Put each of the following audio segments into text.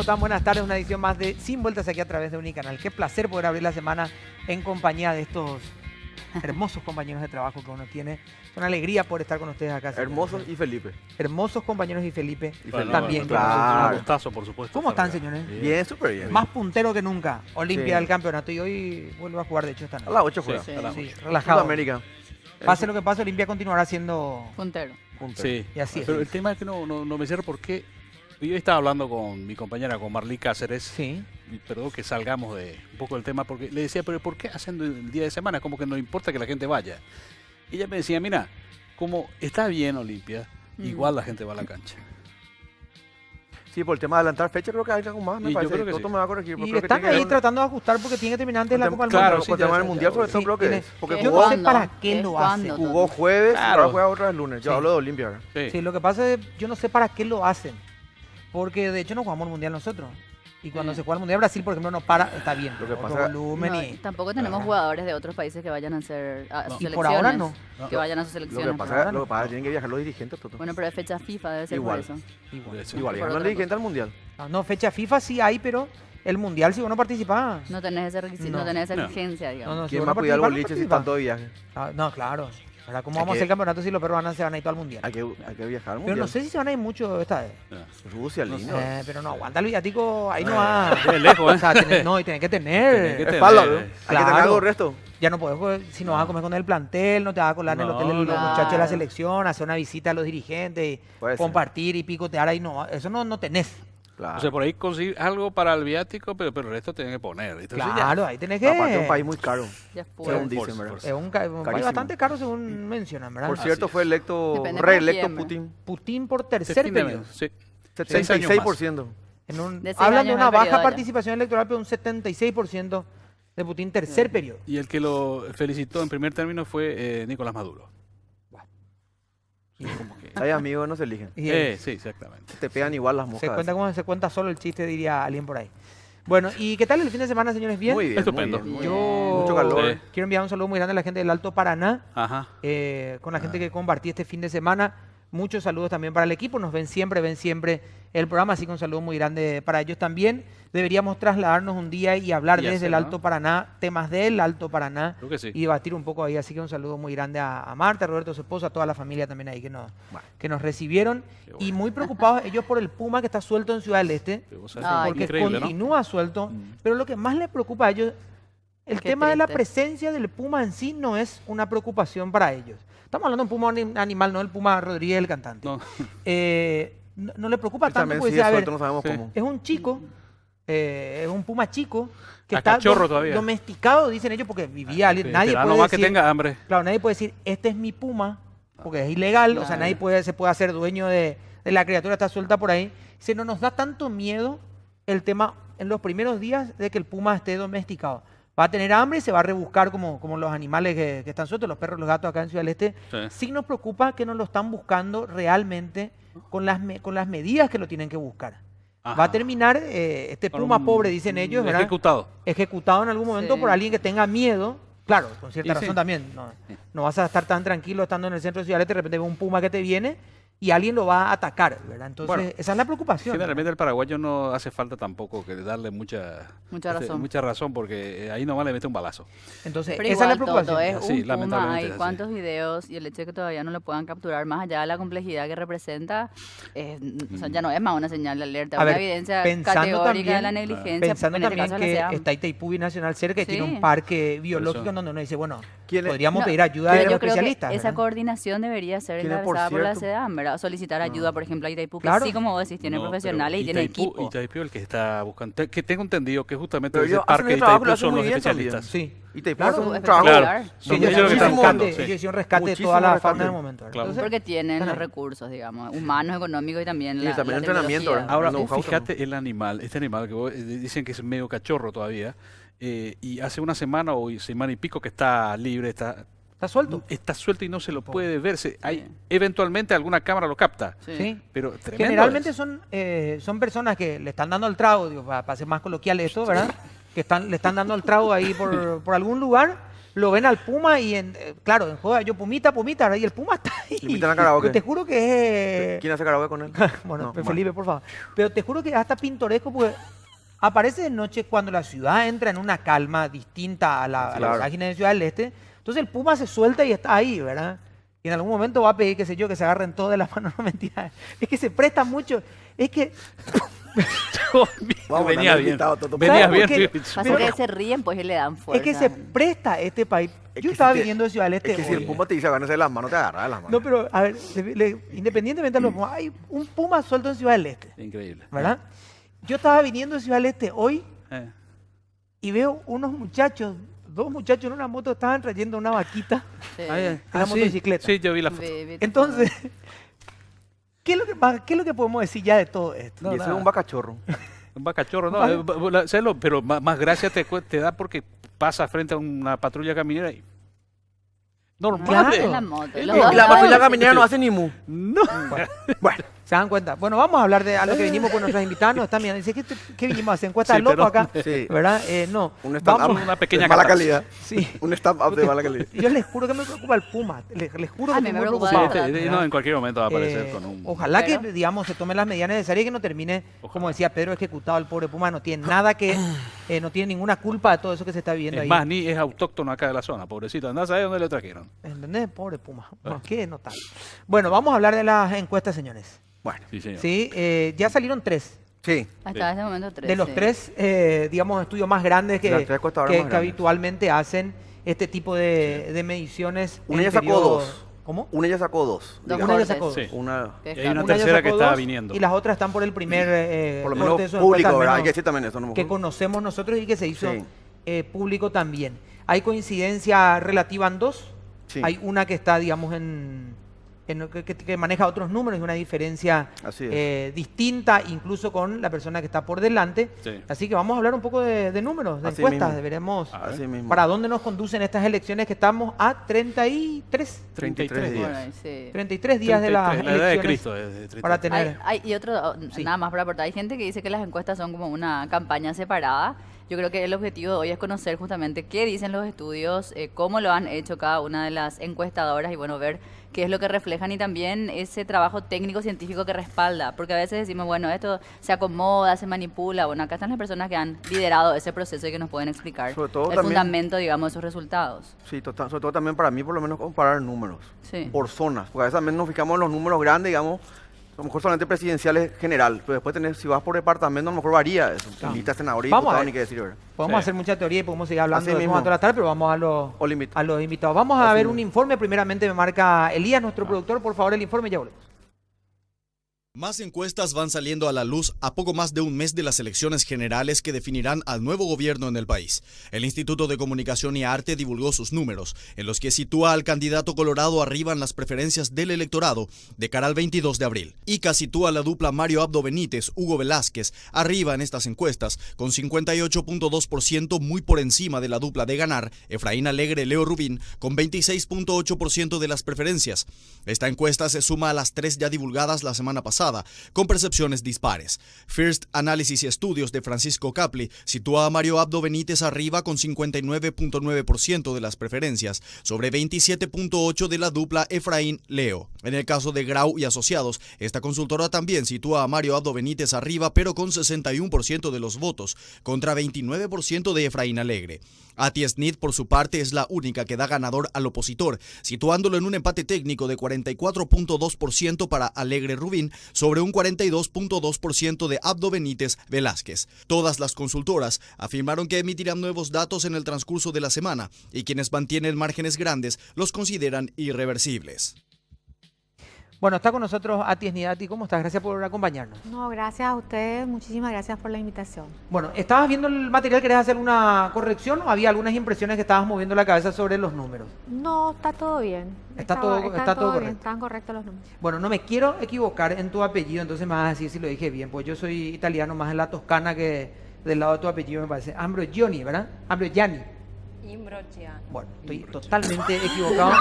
están? Buenas tardes, una edición más de Sin Vueltas aquí a través de Unicanal. Qué placer poder abrir la semana en compañía de estos hermosos compañeros de trabajo que uno tiene. Es una alegría poder estar con ustedes acá. Hermosos y Felipe. Hermosos compañeros y Felipe Bueno, también. claro. Un gustazo, por supuesto. ¿Cómo están, señores? Bien, súper bien. Más puntero que nunca. Olimpia Sí. del campeonato y hoy vuelve a jugar, de hecho, esta A noche. las 8 juega. Sí, Sí, relajado. Sudamérica. Pase lo que pase, Olimpia continuará siendo... Puntero. Punto. Sí, Y así es. pero el tema es que no me cierro porque yo estaba hablando con mi compañera, con Marlí Cáceres, Sí. y perdón que salgamos de un poco del tema, porque le decía, pero ¿por qué haciendo el día de semana? Como que no importa que la gente vaya. Y ella me decía, mira, como está bien Olimpia, igual la gente va a la cancha. Sí, por el tema de adelantar fecha creo que hay algo más, me Y yo parece. creo que Toto sí. me va a corregir. pero Y creo que están tiene que ahí ver tratando de ajustar porque tiene que terminar antes de la con Copa del tem- Mundo. Claro, con sí, tema ya, del ya, Mundial, ya, sobre todo sí, creo que tiene- es. Porque Yo jugó, no sé para qué ¿Es lo cuándo? hacen. jugó jueves y Claro. ahora juega otra vez lunes. Yo Sí. hablo de Olimpia ahora. Sí. Sí, lo que pasa es, yo no sé para qué lo hacen. Porque de hecho no jugamos el Mundial nosotros. Y cuando se juega el Mundial, Brasil, por ejemplo, no para, está bien. Lo que otro pasa- volumen No, y tampoco tenemos jugadores de otros países que vayan a hacer a sus y selecciones. por ahora no. Que vayan a sus Lo selecciones. que por pasa ahora. es que tienen que viajar los dirigentes, Toto. Bueno, pero es fecha FIFA, debe ser Igual. por eso. Igual. Sí. Igual, por viajan los otra dirigentes al Mundial. No, fecha FIFA sí hay, pero el Mundial si vos no participás. No tenés ese requisito, No. no, tenés esa No. exigencia, digamos. No, no, si ¿Quién vos va a no cuidar el participás, no boliche si participás. están todos de viaje? No, claro. Ahora, ¿cómo Hay vamos a que- hacer campeonato si los perros se van a ir todo al Mundial? Hay que viajar al Pero Mundial. no sé si se van a ir mucho esta vez. Rusia, lindo. Pero no, aguanta el viático, ahí no va. Es lejos, ¿eh? O sea, no, y tenés que tener. Tenés que tener, Espalda, ¿no? Hay que Claro. tener algo del resto. Ya no podés, pues, si no vas a comer con el plantel, no te vas a colar en el No, hotel de los no. muchachos de la selección, hacer una visita a los dirigentes, y Puede ser. compartir y picotear ahí, no, eso no tenés. Claro. O sea, por ahí conseguir algo para el viático, pero el resto tienen que poner. Entonces, ya. Claro, ahí tenés que... Aparte es un país muy caro. Ya es puro. Según Por- dicen, ¿verdad? por- Es un país Carísimo. bastante caro según mencionan, ¿verdad? Por cierto, Así fue es. electo, Depende para reelecto quién, ¿verdad? Putin. Putin por Este tercer fin de periodo. mes, sí. 76%. En un- De 6 hablan de años una de baja periodo ya. participación electoral, pero un 76% de Putin tercer periodo. Y el que lo felicitó en primer término fue Nicolás Maduro. Y como que- Hay amigos, no se eligen. Y sí, exactamente. Te pegan igual las se moscas. cuenta como se cuenta solo el chiste, diría alguien por ahí. Bueno, ¿y qué tal el fin de semana, señores? ¿Bien? Muy bien, Estupendo. muy bien. Yo Mucho calor. Sí. quiero enviar un saludo muy grande a la gente del Alto Paraná, Ajá. con la gente que compartí este fin de semana. Muchos saludos también para el equipo, nos ven siempre el programa, así que un saludo muy grande para ellos también. Deberíamos trasladarnos un día y hablar Y desde el hacerlo, Alto Paraná, temas del Alto Paraná, Creo que sí. y debatir un poco ahí. Así que un saludo muy grande a Marta, a Roberto, su esposa, a toda la familia también ahí que nos recibieron. Qué bueno. Y muy preocupados ellos por el Puma que está suelto en Ciudad del Este, Pero vos sabés Ay, que porque increíble, ¿no? continúa suelto. Pero lo que más les preocupa a ellos, el Qué tema de la triste. presencia del Puma en sí no es una preocupación para ellos. Estamos hablando de un Puma animal, no el Puma Rodríguez, el cantante. No. No le preocupa tanto También porque sigue dice, a ver, suelto, no sabemos Sí. cómo. es un chico, es un Puma chico, que A está cachorro todavía. domesticado, dicen ellos, porque vivía alguien. Nadie Esperá puede nomás que decir, tenga hambre. claro, nadie puede decir, este es mi Puma, porque es ilegal, o sea, Claro. nadie se puede hacer dueño de la criatura, está suelta por ahí. Se nos da tanto miedo el tema en los primeros días de que el Puma esté domesticado. Va a tener hambre y se va a rebuscar como los animales que están sueltos, los perros, los gatos acá en Ciudad del Este. Sí. Sí nos preocupa que nos lo están buscando realmente con las medidas que lo tienen que buscar. Va a Ajá. terminar este Con Puma un- pobre, dicen ellos, ¿verdad? Ejecutado. Ejecutado en algún momento Sí. por alguien que tenga miedo. Claro, con cierta Y razón sí. también. No vas a estar tan tranquilo estando en el centro de Ciudad del Este, de repente ve un Puma que te viene y alguien lo va a atacar, ¿verdad? Entonces, Bueno, esa es la preocupación. Generalmente el paraguayo no hace falta tampoco que darle mucha razón. mucha razón porque ahí nomás le mete un balazo. Entonces, Pero esa igual, es la preocupación. Toto, es Sí, un Puma, lamentablemente hay es así. cuántos videos y el hecho de que todavía no lo puedan capturar más allá de la complejidad que representa, o sea, ya no es más una señal de alerta, A una ver, evidencia pensando categórica también- de la negligencia, Pensando en este también caso la que SEAM. está Itaipú Nacional cerca y tiene Sí. un parque biológico eso. en donde uno dice, bueno, ¿Quién es- podríamos No, pedir ayuda pero de los yo creo que especialistas. esa ¿verdad? coordinación debería ser ¿Quién es, por encabezada por la cierto? SEDAM, ¿verdad? O solicitar ayuda, por ejemplo, a Itaipú, que Claro. sí, como vos decís, tiene No, pero profesionales y tiene equipo. Itaipú el que está buscando, que tengo entendido que justamente Pero ese ellos hacen parque de el trabajo, lo Itaipú hacen son muy los bien también. especialistas. Sí. Y te Claro, pasan un es trabajo. Claro, Claro. son Ellos ellos los que están hicieron buscando. rescate, Sí. ellos hicieron rescate de Muchísimo toda la rescate. fauna en el momento. ¿verdad? Claro. Entonces, Porque tienen están los ahí. recursos, digamos, humanos, económicos y también Sí, la, también la entrenamiento, tecnología. ¿verdad? Ahora, No, Houghton. fíjate el animal, este animal que vos, dicen que es medio cachorro todavía, y hace una semana o semana y pico que está libre, Está suelto. está suelto y no se lo puede ver. Hay, Sí. eventualmente alguna cámara lo capta, Sí. Sí. pero tremendo Generalmente es. son personas que le están dando el trago, digo, para hacer más coloquial esto, ¿verdad? Que le están dando el trago ahí por algún lugar, lo ven al Puma y, claro, en joda, yo Pumita, ¿verdad? Y el Puma está ahí. ¿Le invitan a karaoke? Te juro que es... ¿Quién hace karaoke con él? Bueno, No, Felipe, por favor. Pero te juro que es hasta pintoresco porque aparece de noche cuando la ciudad entra en una calma distinta a la Claro. vorágine de Ciudad del Este. Entonces el Puma se suelta y está ahí, ¿verdad? Y en algún momento va a pedir, qué sé yo, que se agarren todos de las manos. No, mentira. Es que se presta mucho. Es que... Vamos, Venía dale, bien. invitado, Toto. Venía ¿Sabes por bien. qué? Pasa Pero- que se ríen, pues y le dan fuerza. Es que se presta este país. Es Yo que estaba si te- viniendo de Ciudad del Este Es que si hoy. el Puma te dice agárrese de las manos, te agarra de las manos. No, pero a ver, independientemente de los Pumas, hay un Puma suelto en Ciudad del Este, Increíble. ¿verdad? Yo estaba viniendo de Ciudad del Este hoy Eh. y veo unos muchachos, dos muchachos en una moto, estaban trayendo una vaquita Sí. en la sí, motocicleta. Sí, yo vi la foto. Ve, Entonces, ¿qué es lo que podemos decir ya de todo esto? No, y eso nada. es un vacachorro. Un bacachorro, no. Vale. Pero más gracia te da porque pasa frente a una patrulla caminera y. Normal. Claro. es la moto. Es Los que dos La lados, patrulla sí. caminera no hace ni mu. No. Bueno, ¿Se dan cuenta? Bueno, vamos a hablar de a lo que vinimos con nuestros invitados. Nos están mirando. Dice, ¿qué vinimos a hacer? ¿Encuesta Sí, loco pero- acá? sí. ¿Verdad? No. Un stand-up Vamos- Una pequeña de mala catarsis. calidad. Sí. Un stand-up de mala calidad. Yo les juro que me preocupa el Puma. Les juro A que mí estoy me muy preocupa Sí, preocupado. de verdad. no, en cualquier momento va a aparecer Eh, con un. Ojalá que, Pero- digamos, se tomen las medidas necesarias y que no termine, Ojalá. como decía Pedro, ejecutado el pobre Puma. No tiene nada que, no tiene ninguna culpa de todo eso que se está viviendo Es ahí. más, ni es autóctono acá de la zona, pobrecito. Andás a saber dónde le trajeron. ¿Entendés? Pobre Puma. Bueno, qué notable. Bueno, vamos a hablar de las encuestas, señores. Bueno, Sí, señor. Sí, ya salieron 3. sí. Hasta este momento 13. De los 3, digamos, estudios más grandes Las tres encuestadoras más que grandes. habitualmente hacen este tipo de mediciones. Una en ya sacó periodos- 2. ¿Cómo? Una ya sacó 2. Dos digamos. Una ya cortes. sacó 2. Sí. Una, Que Y hay una Una ya tercera que sacó está 2 viniendo. Y las otras están por el primer por lo corte menos de sus público, encuestas, al ¿verdad? Hay menos que decir también eso. No me que acuerdo. conocemos nosotros y que se hizo Sí. público también. Hay coincidencia relativa en 2. Sí. Hay una que está, digamos, que maneja otros números y una diferencia Así es. distinta, incluso con la persona que está por delante. Sí. Así que vamos a hablar un poco de números, de Así encuestas. mismo. Veremos Así mismo. para dónde nos conducen estas elecciones, que estamos a 33, 33 días. Bueno, sí. 33 días de las 33, la edad de elecciones Cristo. Es de 33. para tener... Y otro, Sí. nada más para aportar, hay gente que dice que las encuestas son como una campaña separada. Yo creo que el objetivo de hoy es conocer justamente qué dicen los estudios, cómo lo han hecho cada una de las encuestadoras y bueno, ver qué es lo que reflejan y también ese trabajo técnico científico que respalda, porque a veces decimos, bueno, esto se acomoda, se manipula, bueno, acá están las personas que han liderado ese proceso y que nos pueden explicar Sobre todo el también- fundamento, digamos, de esos resultados. Sí, sobre todo también para mí, por lo menos, comparar números. Sí. Por zonas. Porque a veces también nos fijamos en los números grandes, digamos. A lo mejor solamente presidenciales general. Pero después tenés, si vas por departamento, a lo mejor varía eso. Claro. Lista de senadores y Vamos a diputados, ver. ni qué decir, ¿verdad? Podemos Sí. hacer mucha teoría y podemos seguir hablando Así de mismo. toda la tarde, pero vamos O limita. a los invitados. Vamos a Así ver mismo. un informe. Primeramente me marca Elías, nuestro productor. Por favor, el informe, ya volvemos. Más encuestas van saliendo a la luz a poco más de un mes de las elecciones generales que definirán al nuevo gobierno en el país. El Instituto de Comunicación y Arte divulgó sus números, en los que sitúa al candidato colorado arriba en las preferencias del electorado de cara al 22 de abril. ICA sitúa a la dupla Mario Abdo Benítez-Hugo Velázquez arriba en estas encuestas, con 58.2% muy por encima de la dupla de ganar, Efraín Alegre-Leo Rubín, con 26.8% de las preferencias. Esta encuesta se suma a las 3 ya divulgadas la semana pasada, con percepciones dispares. First Análisis y Estudios de Francisco Capli sitúa a Mario Abdo Benítez arriba con 59.9% de las preferencias, sobre 27.8% de la dupla Efraín Leo. En el caso de Grau y Asociados, esta consultora también sitúa a Mario Abdo Benítez arriba, pero con 61% de los votos, contra 29% de Efraín Alegre. Ati Snit, por su parte, es la única que da ganador al opositor, situándolo en un empate técnico de 44.2% para Alegre Rubín sobre un 42.2% de Abdo Benítez Velázquez. Todas las consultoras afirmaron que emitirán nuevos datos en el transcurso de la semana y quienes mantienen márgenes grandes los consideran irreversibles. Bueno, está con nosotros Ati Snidati. ¿Cómo estás? Gracias por acompañarnos. No, gracias a ustedes, muchísimas gracias por la invitación. Bueno, ¿estabas viendo el material? ¿Querés hacer una corrección o había algunas impresiones que estabas moviendo la cabeza sobre los números? No, está todo bien. Está todo bien, correcto. están correctos los números. Bueno, no me quiero equivocar en tu apellido, entonces me vas a decir si lo dije bien, pues yo soy italiano más en la Toscana que del lado de tu apellido me parece. Ambrogioni, ¿verdad? Ambrogiani. Bueno, estoy totalmente equivocado.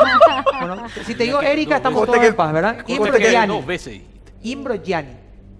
Bueno, si te digo Erika, estamos Conste todos que- en paz, ¿verdad? conste que- Imbrogiani. Dos veces. Imbrogiani.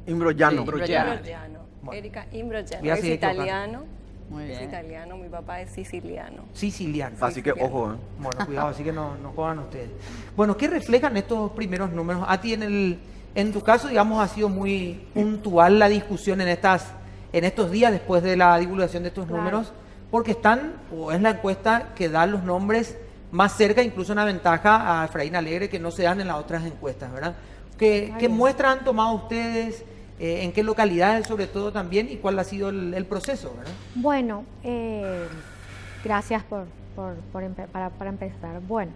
Imbrogiano. Sí. Imbrogiano. Bueno. Erika Imbrogiano. Voy a Es seguir equivocando. italiano. Muy Es bien. italiano, mi papá es siciliano. Siciliano. Así que ojo, ¿eh? Bueno, cuidado, así que no jodan ustedes. Bueno, ¿qué reflejan estos primeros números? A ti en tu caso, digamos, ha sido muy puntual la discusión en estos días después de la divulgación de estos Claro. números, porque es la encuesta que da los nombres más cerca, incluso una ventaja a Efraín Alegre que no se dan en las otras encuestas, ¿verdad? ¿Qué bien. muestras han tomado ustedes? ¿En qué localidades sobre todo también? ¿Y cuál ha sido el proceso, verdad? Bueno, gracias para empezar. Bueno,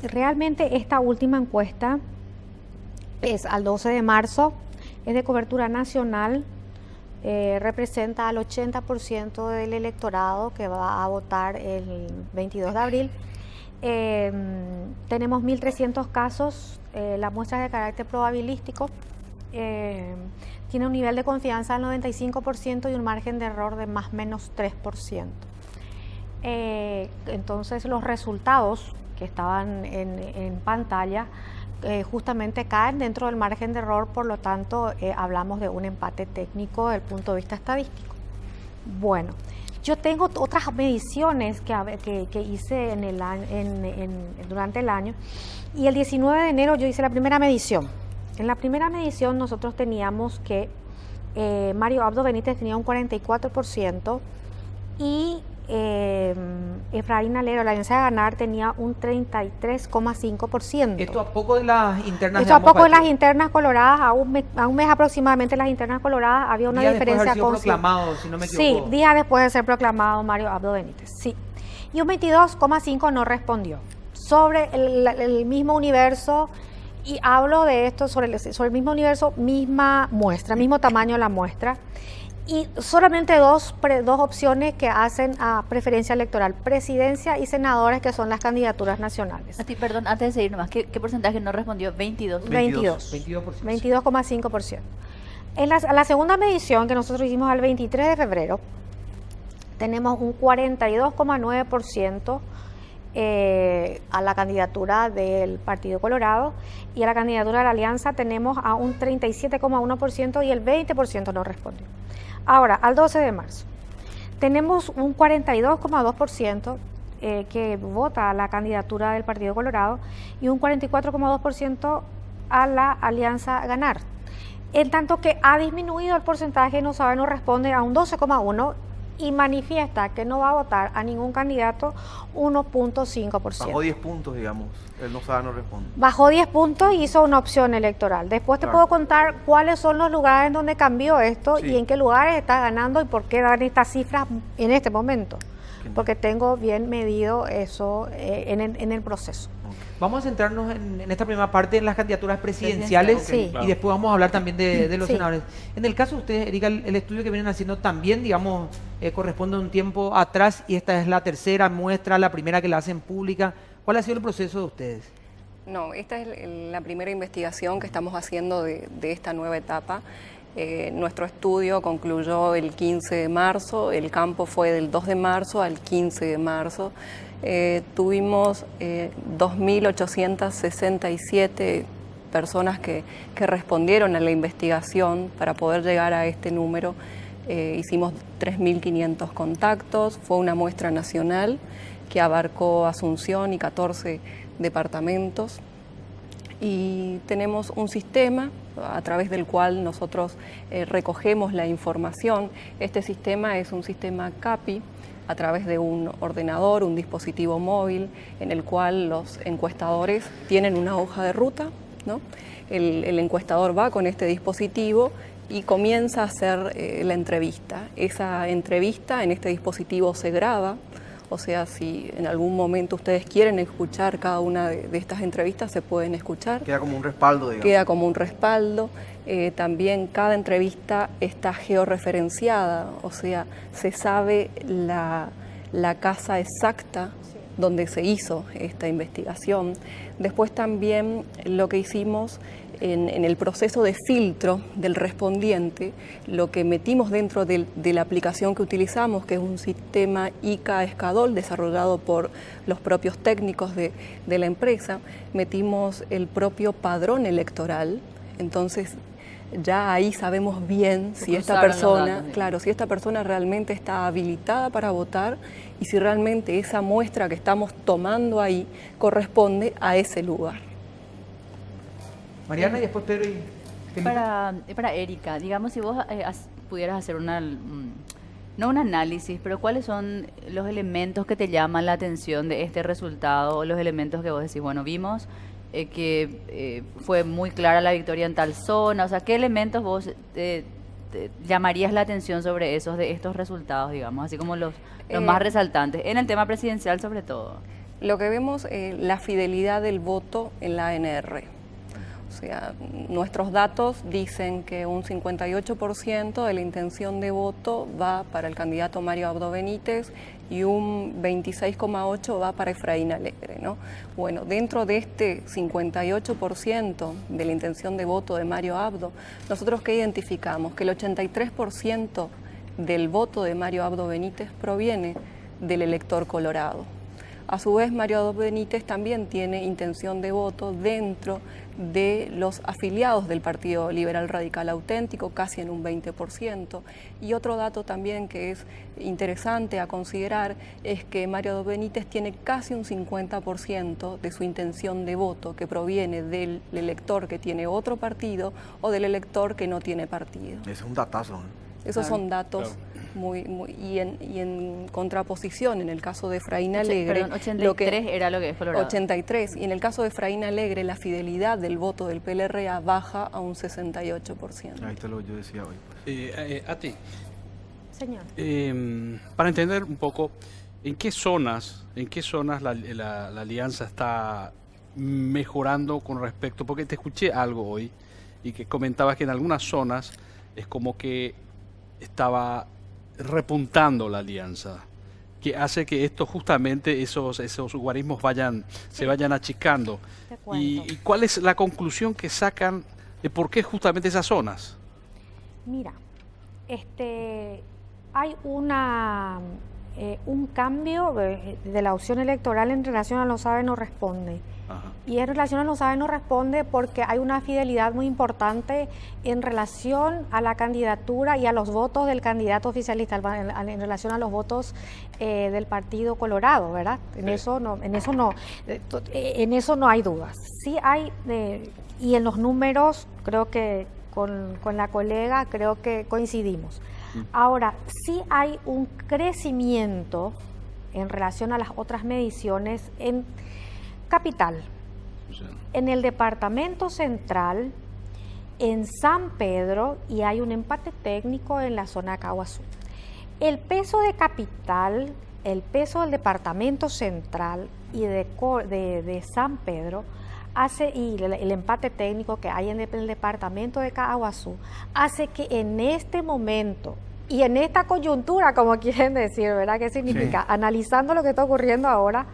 realmente esta última encuesta es al 12 de marzo, es de cobertura nacional, representa al 80% del electorado que va a votar el 22 de abril. Tenemos 1.300 casos, la muestra es de carácter probabilístico, tiene un nivel de confianza del 95% y un margen de error de más o menos 3%. Entonces los resultados que estaban en pantalla justamente caen dentro del margen de error, por lo tanto hablamos de un empate técnico desde el punto de vista estadístico. Bueno, yo tengo otras mediciones que hice durante el año, y el 19 de enero yo hice la primera medición. En la primera medición nosotros teníamos que Mario Abdo Benítez tenía un 44% y Efraín Alegre, la Alianza de Ganar, tenía un 33,5%. Esto a poco de las internas Esto a poco de ambos las partidos. internas coloradas, a un mes aproximadamente las internas coloradas, había una Días después de diferencia haber sido considerable. proclamado, si no me Sí, equivoco. días después de ser proclamado Mario Abdo Benítez, sí. Y un 22,5% no respondió. Sobre el mismo universo, y hablo de esto sobre el mismo universo, misma muestra, mismo tamaño de la muestra, y solamente dos opciones que hacen a preferencia electoral: presidencia y senadores, que son las candidaturas nacionales. A ti, perdón, antes de seguir nomás, ¿qué porcentaje no respondió? 22. 22,5%. 22%. En la segunda medición que nosotros hicimos al 23 de febrero, tenemos un 42,9% a la candidatura del Partido Colorado, y a la candidatura de la Alianza tenemos a un 37,1% y el 20% no respondió. Ahora, al 12 de marzo, tenemos un 42,2% que vota a la candidatura del Partido Colorado y un 44,2% a la Alianza Ganar. En tanto que ha disminuido el porcentaje no sabe, no responde, a un 12,1%, y manifiesta que no va a votar a ningún candidato 1,5%. Bajó 10 puntos, digamos. Él no sabe, no responde. Bajó 10 puntos y hizo una opción electoral. Después te Claro. puedo contar cuáles son los lugares en donde cambió esto Sí. y en qué lugares está ganando y por qué dan estas cifras en este momento. Porque tengo bien medido eso en el proceso. Vamos a centrarnos en esta primera parte en las candidaturas presidenciales, Sí. y después vamos a hablar también de los Sí. senadores. En el caso de ustedes, Erika, el estudio que vienen haciendo también, digamos, corresponde a un tiempo atrás, y esta es la tercera muestra, la primera que la hacen pública. ¿Cuál ha sido el proceso de ustedes? No, esta es la primera investigación que estamos haciendo de esta nueva etapa. Nuestro estudio concluyó el 15 de marzo, el campo fue del 2 de marzo al 15 de marzo. Tuvimos 2.867 personas que respondieron a la investigación para poder llegar a este número. Hicimos 3.500 contactos, fue una muestra nacional que abarcó Asunción y 14 departamentos. Y tenemos un sistema a través del cual nosotros recogemos la información. Este sistema es un sistema CAPI, a través de un ordenador, un dispositivo móvil, en el cual los encuestadores tienen una hoja de ruta, ¿no? El encuestador va con este dispositivo y comienza a hacer la entrevista. Esa entrevista en este dispositivo se graba. O sea, si en algún momento ustedes quieren escuchar cada una de estas entrevistas, se pueden escuchar. Queda como un respaldo, digamos. Queda como un respaldo. También cada entrevista está georreferenciada, o sea, se sabe la casa exacta donde se hizo esta investigación. Después también lo que hicimos en el proceso de filtro del respondiente, lo que metimos dentro de la aplicación que utilizamos, que es un sistema ICA-Escadol desarrollado por los propios técnicos de la empresa, metimos el propio padrón electoral. Entonces ya ahí sabemos bien Se si esta cruzaron los persona, datos, digamos. claro, si esta persona realmente está habilitada para votar y si realmente esa muestra que estamos tomando ahí corresponde a ese lugar. Mariana y después Pedro y Felipe. Para Erika, digamos, si vos pudieras hacer no un análisis, pero ¿cuáles son los elementos que te llaman la atención de este resultado? O los elementos que vos decís, bueno, vimos que fue muy clara la victoria en tal zona. O sea, ¿qué elementos vos te llamarías la atención sobre de estos resultados, digamos? Así como los más resaltantes, en el tema presidencial sobre todo. Lo que vemos la fidelidad del voto en la ANR. O sea, nuestros datos dicen que un 58% de la intención de voto va para el candidato Mario Abdo Benítez y un 26,8% va para Efraín Alegre, ¿no? Bueno, dentro de este 58% de la intención de voto de Mario Abdo, nosotros ¿qué identificamos? Que el 83% del voto de Mario Abdo Benítez proviene del elector colorado. A su vez, Mario Abdo Benítez también tiene intención de voto dentro de los afiliados del Partido Liberal Radical Auténtico, casi en un 20%. Y otro dato también que es interesante a considerar es que Mario Abdo Benítez tiene casi un 50% de su intención de voto que proviene del elector que tiene otro partido o del elector que no tiene partido. Ese es un datazo, ¿eh? Esos son datos y en contraposición, en el caso de Efraín Alegre... Perdón, 83 era lo que es Colorado. 83, y en el caso de Efraín Alegre, la fidelidad del voto del PLRA baja a un 68%. Ahí está lo que yo decía hoy. A ti, Señor. para entender un poco, ¿en qué zonas la alianza está mejorando con respecto? Porque te escuché algo hoy y que comentabas que en algunas zonas es como que estaba repuntando la alianza, que hace que esto justamente esos guarismos se vayan achicando. Te cuento. ¿Y cuál es la conclusión que sacan de por qué justamente esas zonas? Mira, hay un cambio de la opción electoral en relación a los sabe no responde. Ajá. Y en relación a los sabe no responde porque hay una fidelidad muy importante en relación a la candidatura y a los votos del candidato oficialista, en relación a los votos del Partido Colorado, ¿verdad? En eso no hay dudas. Sí hay, y en los números creo que con la colega creo que coincidimos. Ahora, sí hay un crecimiento en relación a las otras mediciones en Capital, en el Departamento Central, en San Pedro, y hay un empate técnico en la zona de Caguazú. El peso de Capital, el peso del Departamento Central y de San Pedro y el empate técnico que hay en el departamento de Caguazú hace que en este momento y en esta coyuntura, como quieren decir, ¿verdad? ¿Qué significa? Sí. Analizando lo que está ocurriendo ahora,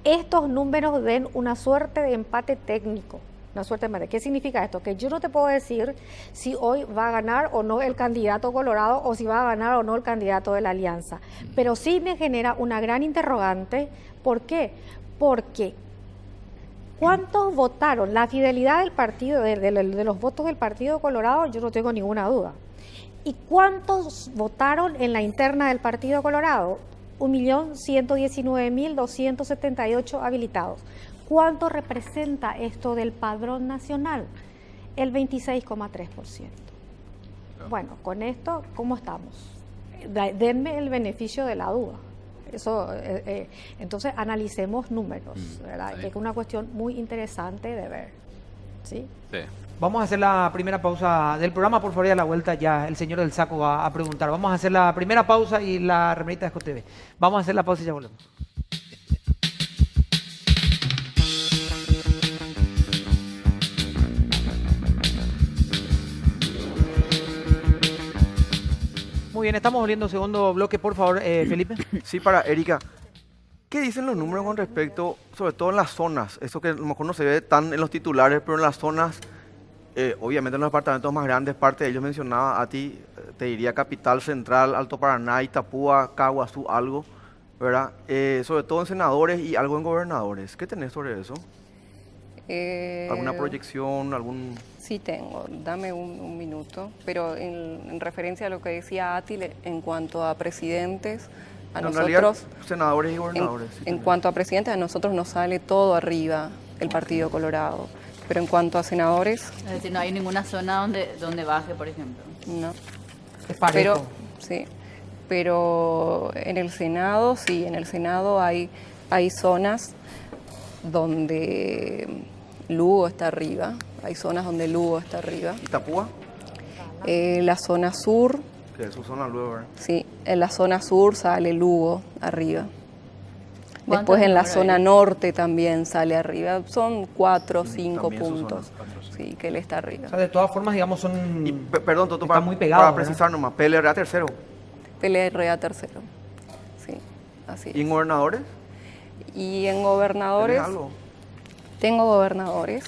estos números den una suerte de empate técnico. Una suerte de empate. ¿Qué significa esto? Que yo no te puedo decir si hoy va a ganar o no el candidato Colorado o si va a ganar o no el candidato de la Alianza. Pero sí me genera una gran interrogante. ¿Por qué? Porque ¿cuántos votaron? La fidelidad del partido, de los votos del Partido Colorado, yo no tengo ninguna duda. ¿Y cuántos votaron en la interna del Partido Colorado? 1.119.278 habilitados. ¿Cuánto representa esto del padrón nacional? El 26,3%. Bueno, con esto, ¿cómo estamos? Denme el beneficio de la duda. Eso, entonces analicemos números, ¿verdad? Que es una cuestión muy interesante de ver. ¿Sí? Sí. Vamos a hacer la primera pausa del programa, por favor, y a la vuelta ya el señor del saco va a preguntar. Vamos a hacer la primera pausa y la remerita de ScoTV. Vamos a hacer la pausa y ya volvemos. Muy bien, estamos volviendo segundo bloque, por favor, Felipe. Sí, para Erika. ¿Qué dicen los números con respecto, sobre todo en las zonas? Eso que a lo mejor no se ve tan en los titulares, pero en las zonas, obviamente en los departamentos más grandes, parte de ellos mencionaba a ti, te diría Capital Central, Alto Paraná, Itapúa, Caguazú, algo, ¿verdad? Sobre todo en senadores y algo en gobernadores. ¿Qué tenés sobre eso? ¿Alguna proyección, algún...? Sí tengo, dame un minuto, pero en referencia a lo que decía Atil, en cuanto a presidentes, a No, en realidad, nosotros, senadores y gobernadores. sí, en también. cuanto a presidentes, a nosotros nos sale todo arriba el Partido Colorado, pero en cuanto a senadores, Es decir, no hay ninguna zona donde baje, por ejemplo. no. Es parejo. Pero, sí, pero en el Senado, sí, en el Senado hay zonas donde Lugo está arriba, hay zonas donde Lugo está arriba. ¿Itapúa? La zona sur, Que es su zona luego, ¿verdad? sí, en la zona sur sale Lugo arriba. ¿Cuántos Después en la números zona hay? norte también sale arriba, son 4 o 5 también su puntos, zona, sí, que él está arriba. O sea, de todas formas, digamos, son... Y, perdón, Toto, Está para, muy pegado, para ¿verdad? precisar nomás, PLRA tercero. PLRA tercero, sí, así ¿Y en es. gobernadores? Y en ¿Tenés gobernadores, algo? tengo gobernadores.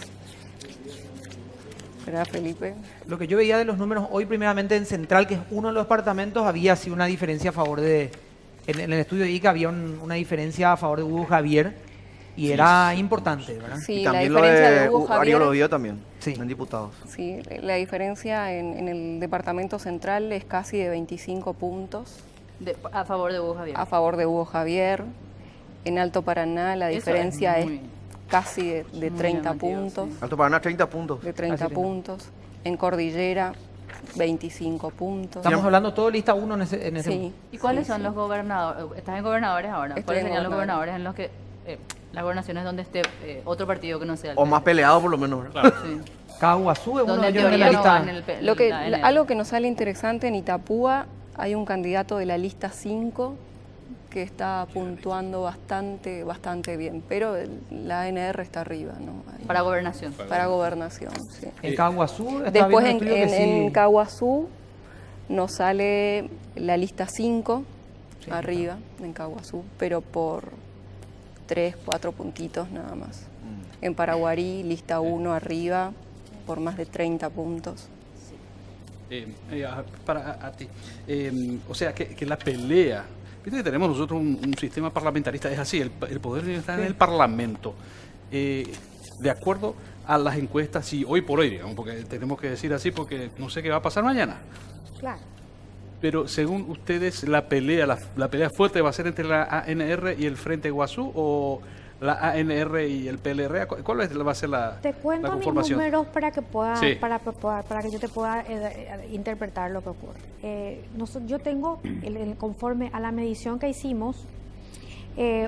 ¿Verdad, Felipe? Lo que yo veía de los números hoy, primeramente en Central, que es uno de los departamentos, había así una diferencia a favor de... En el estudio de ICA había una diferencia a favor de Hugo Javier y era importante, ¿verdad? Sí, Y la también lo diferencia de de Hugo Javier, Ariel Odio también, Sí. en diputados. sí, la diferencia en el departamento central es casi de 25 puntos A favor de Hugo Javier. a favor de Hugo Javier. En Alto Paraná la Eso diferencia es muy- casi de muy 30 llamativo, puntos, sí. Alto Paraná, 30 puntos. de 30 Casi 30. puntos. En Cordillera 25 puntos. Estamos hablando todo lista uno en ese Sí. ¿Y cuáles sí, son sí. los gobernadores? ¿Estás en gobernadores ahora? Estoy ¿Cuáles en serían los gobernadores. gobernadores en los que las gobernaciones donde esté otro partido que no sea el O más PLD? peleado por lo menos, ¿verdad? Sí. Caguazú es uno Donde de en ellos en teoría la no lista. van el Algo que nos sale interesante en Itapúa, hay un candidato de la lista 5 que está puntuando bastante bien, pero la ANR está arriba, ¿no? Ahí, Para gobernación. para gobernación, sí. En Caguazú está Después viendo el estudio que en sí- Caguazú nos sale la lista 5 Sí, arriba, en Caguazú, pero por 3, 4 puntitos nada más. En Paraguarí, lista 1 arriba, por más de 30 puntos. A ti. O sea, que la pelea. Viste que tenemos nosotros un sistema parlamentarista, es así, el poder está en el Parlamento. De acuerdo a las encuestas, sí, hoy por hoy, digamos, porque tenemos que decir así porque no sé qué va a pasar mañana. Claro. Pero según ustedes, la pelea fuerte va a ser entre la ANR y el Frente Guazú o la ANR y el PLR. ¿Cuál va a ser la Te cuento mis conformación? números para que pueda, Sí. para que yo te pueda interpretar lo que ocurre. Yo tengo, conforme a la medición que hicimos,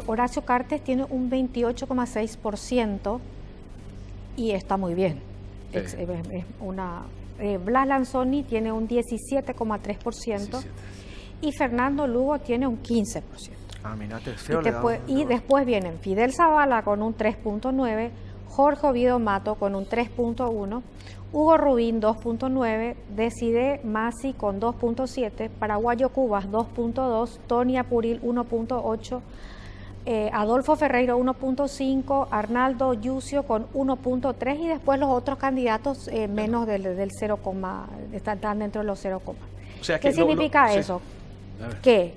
Horacio Cartes tiene un 28,6% y está muy bien. Sí. Es Blas Lanzoni tiene un 17,3% y Fernando Lugo tiene un 15%. Ah, mira, Y, tercero le después vienen Fidel Zavala con un 3.9, Jorge Oviedo Mato con un 3.1, Hugo Rubín 2.9, Decide Masi con 2.7, Paraguayo Cubas 2.2, Tony Apuril 1.8, Adolfo Ferreiro 1.5, Arnaldo Yucio con 1.3 y después los otros candidatos menos del 0, están dentro de los 0, O sea, ¿Qué que lo- significa sí. eso? A ver. Que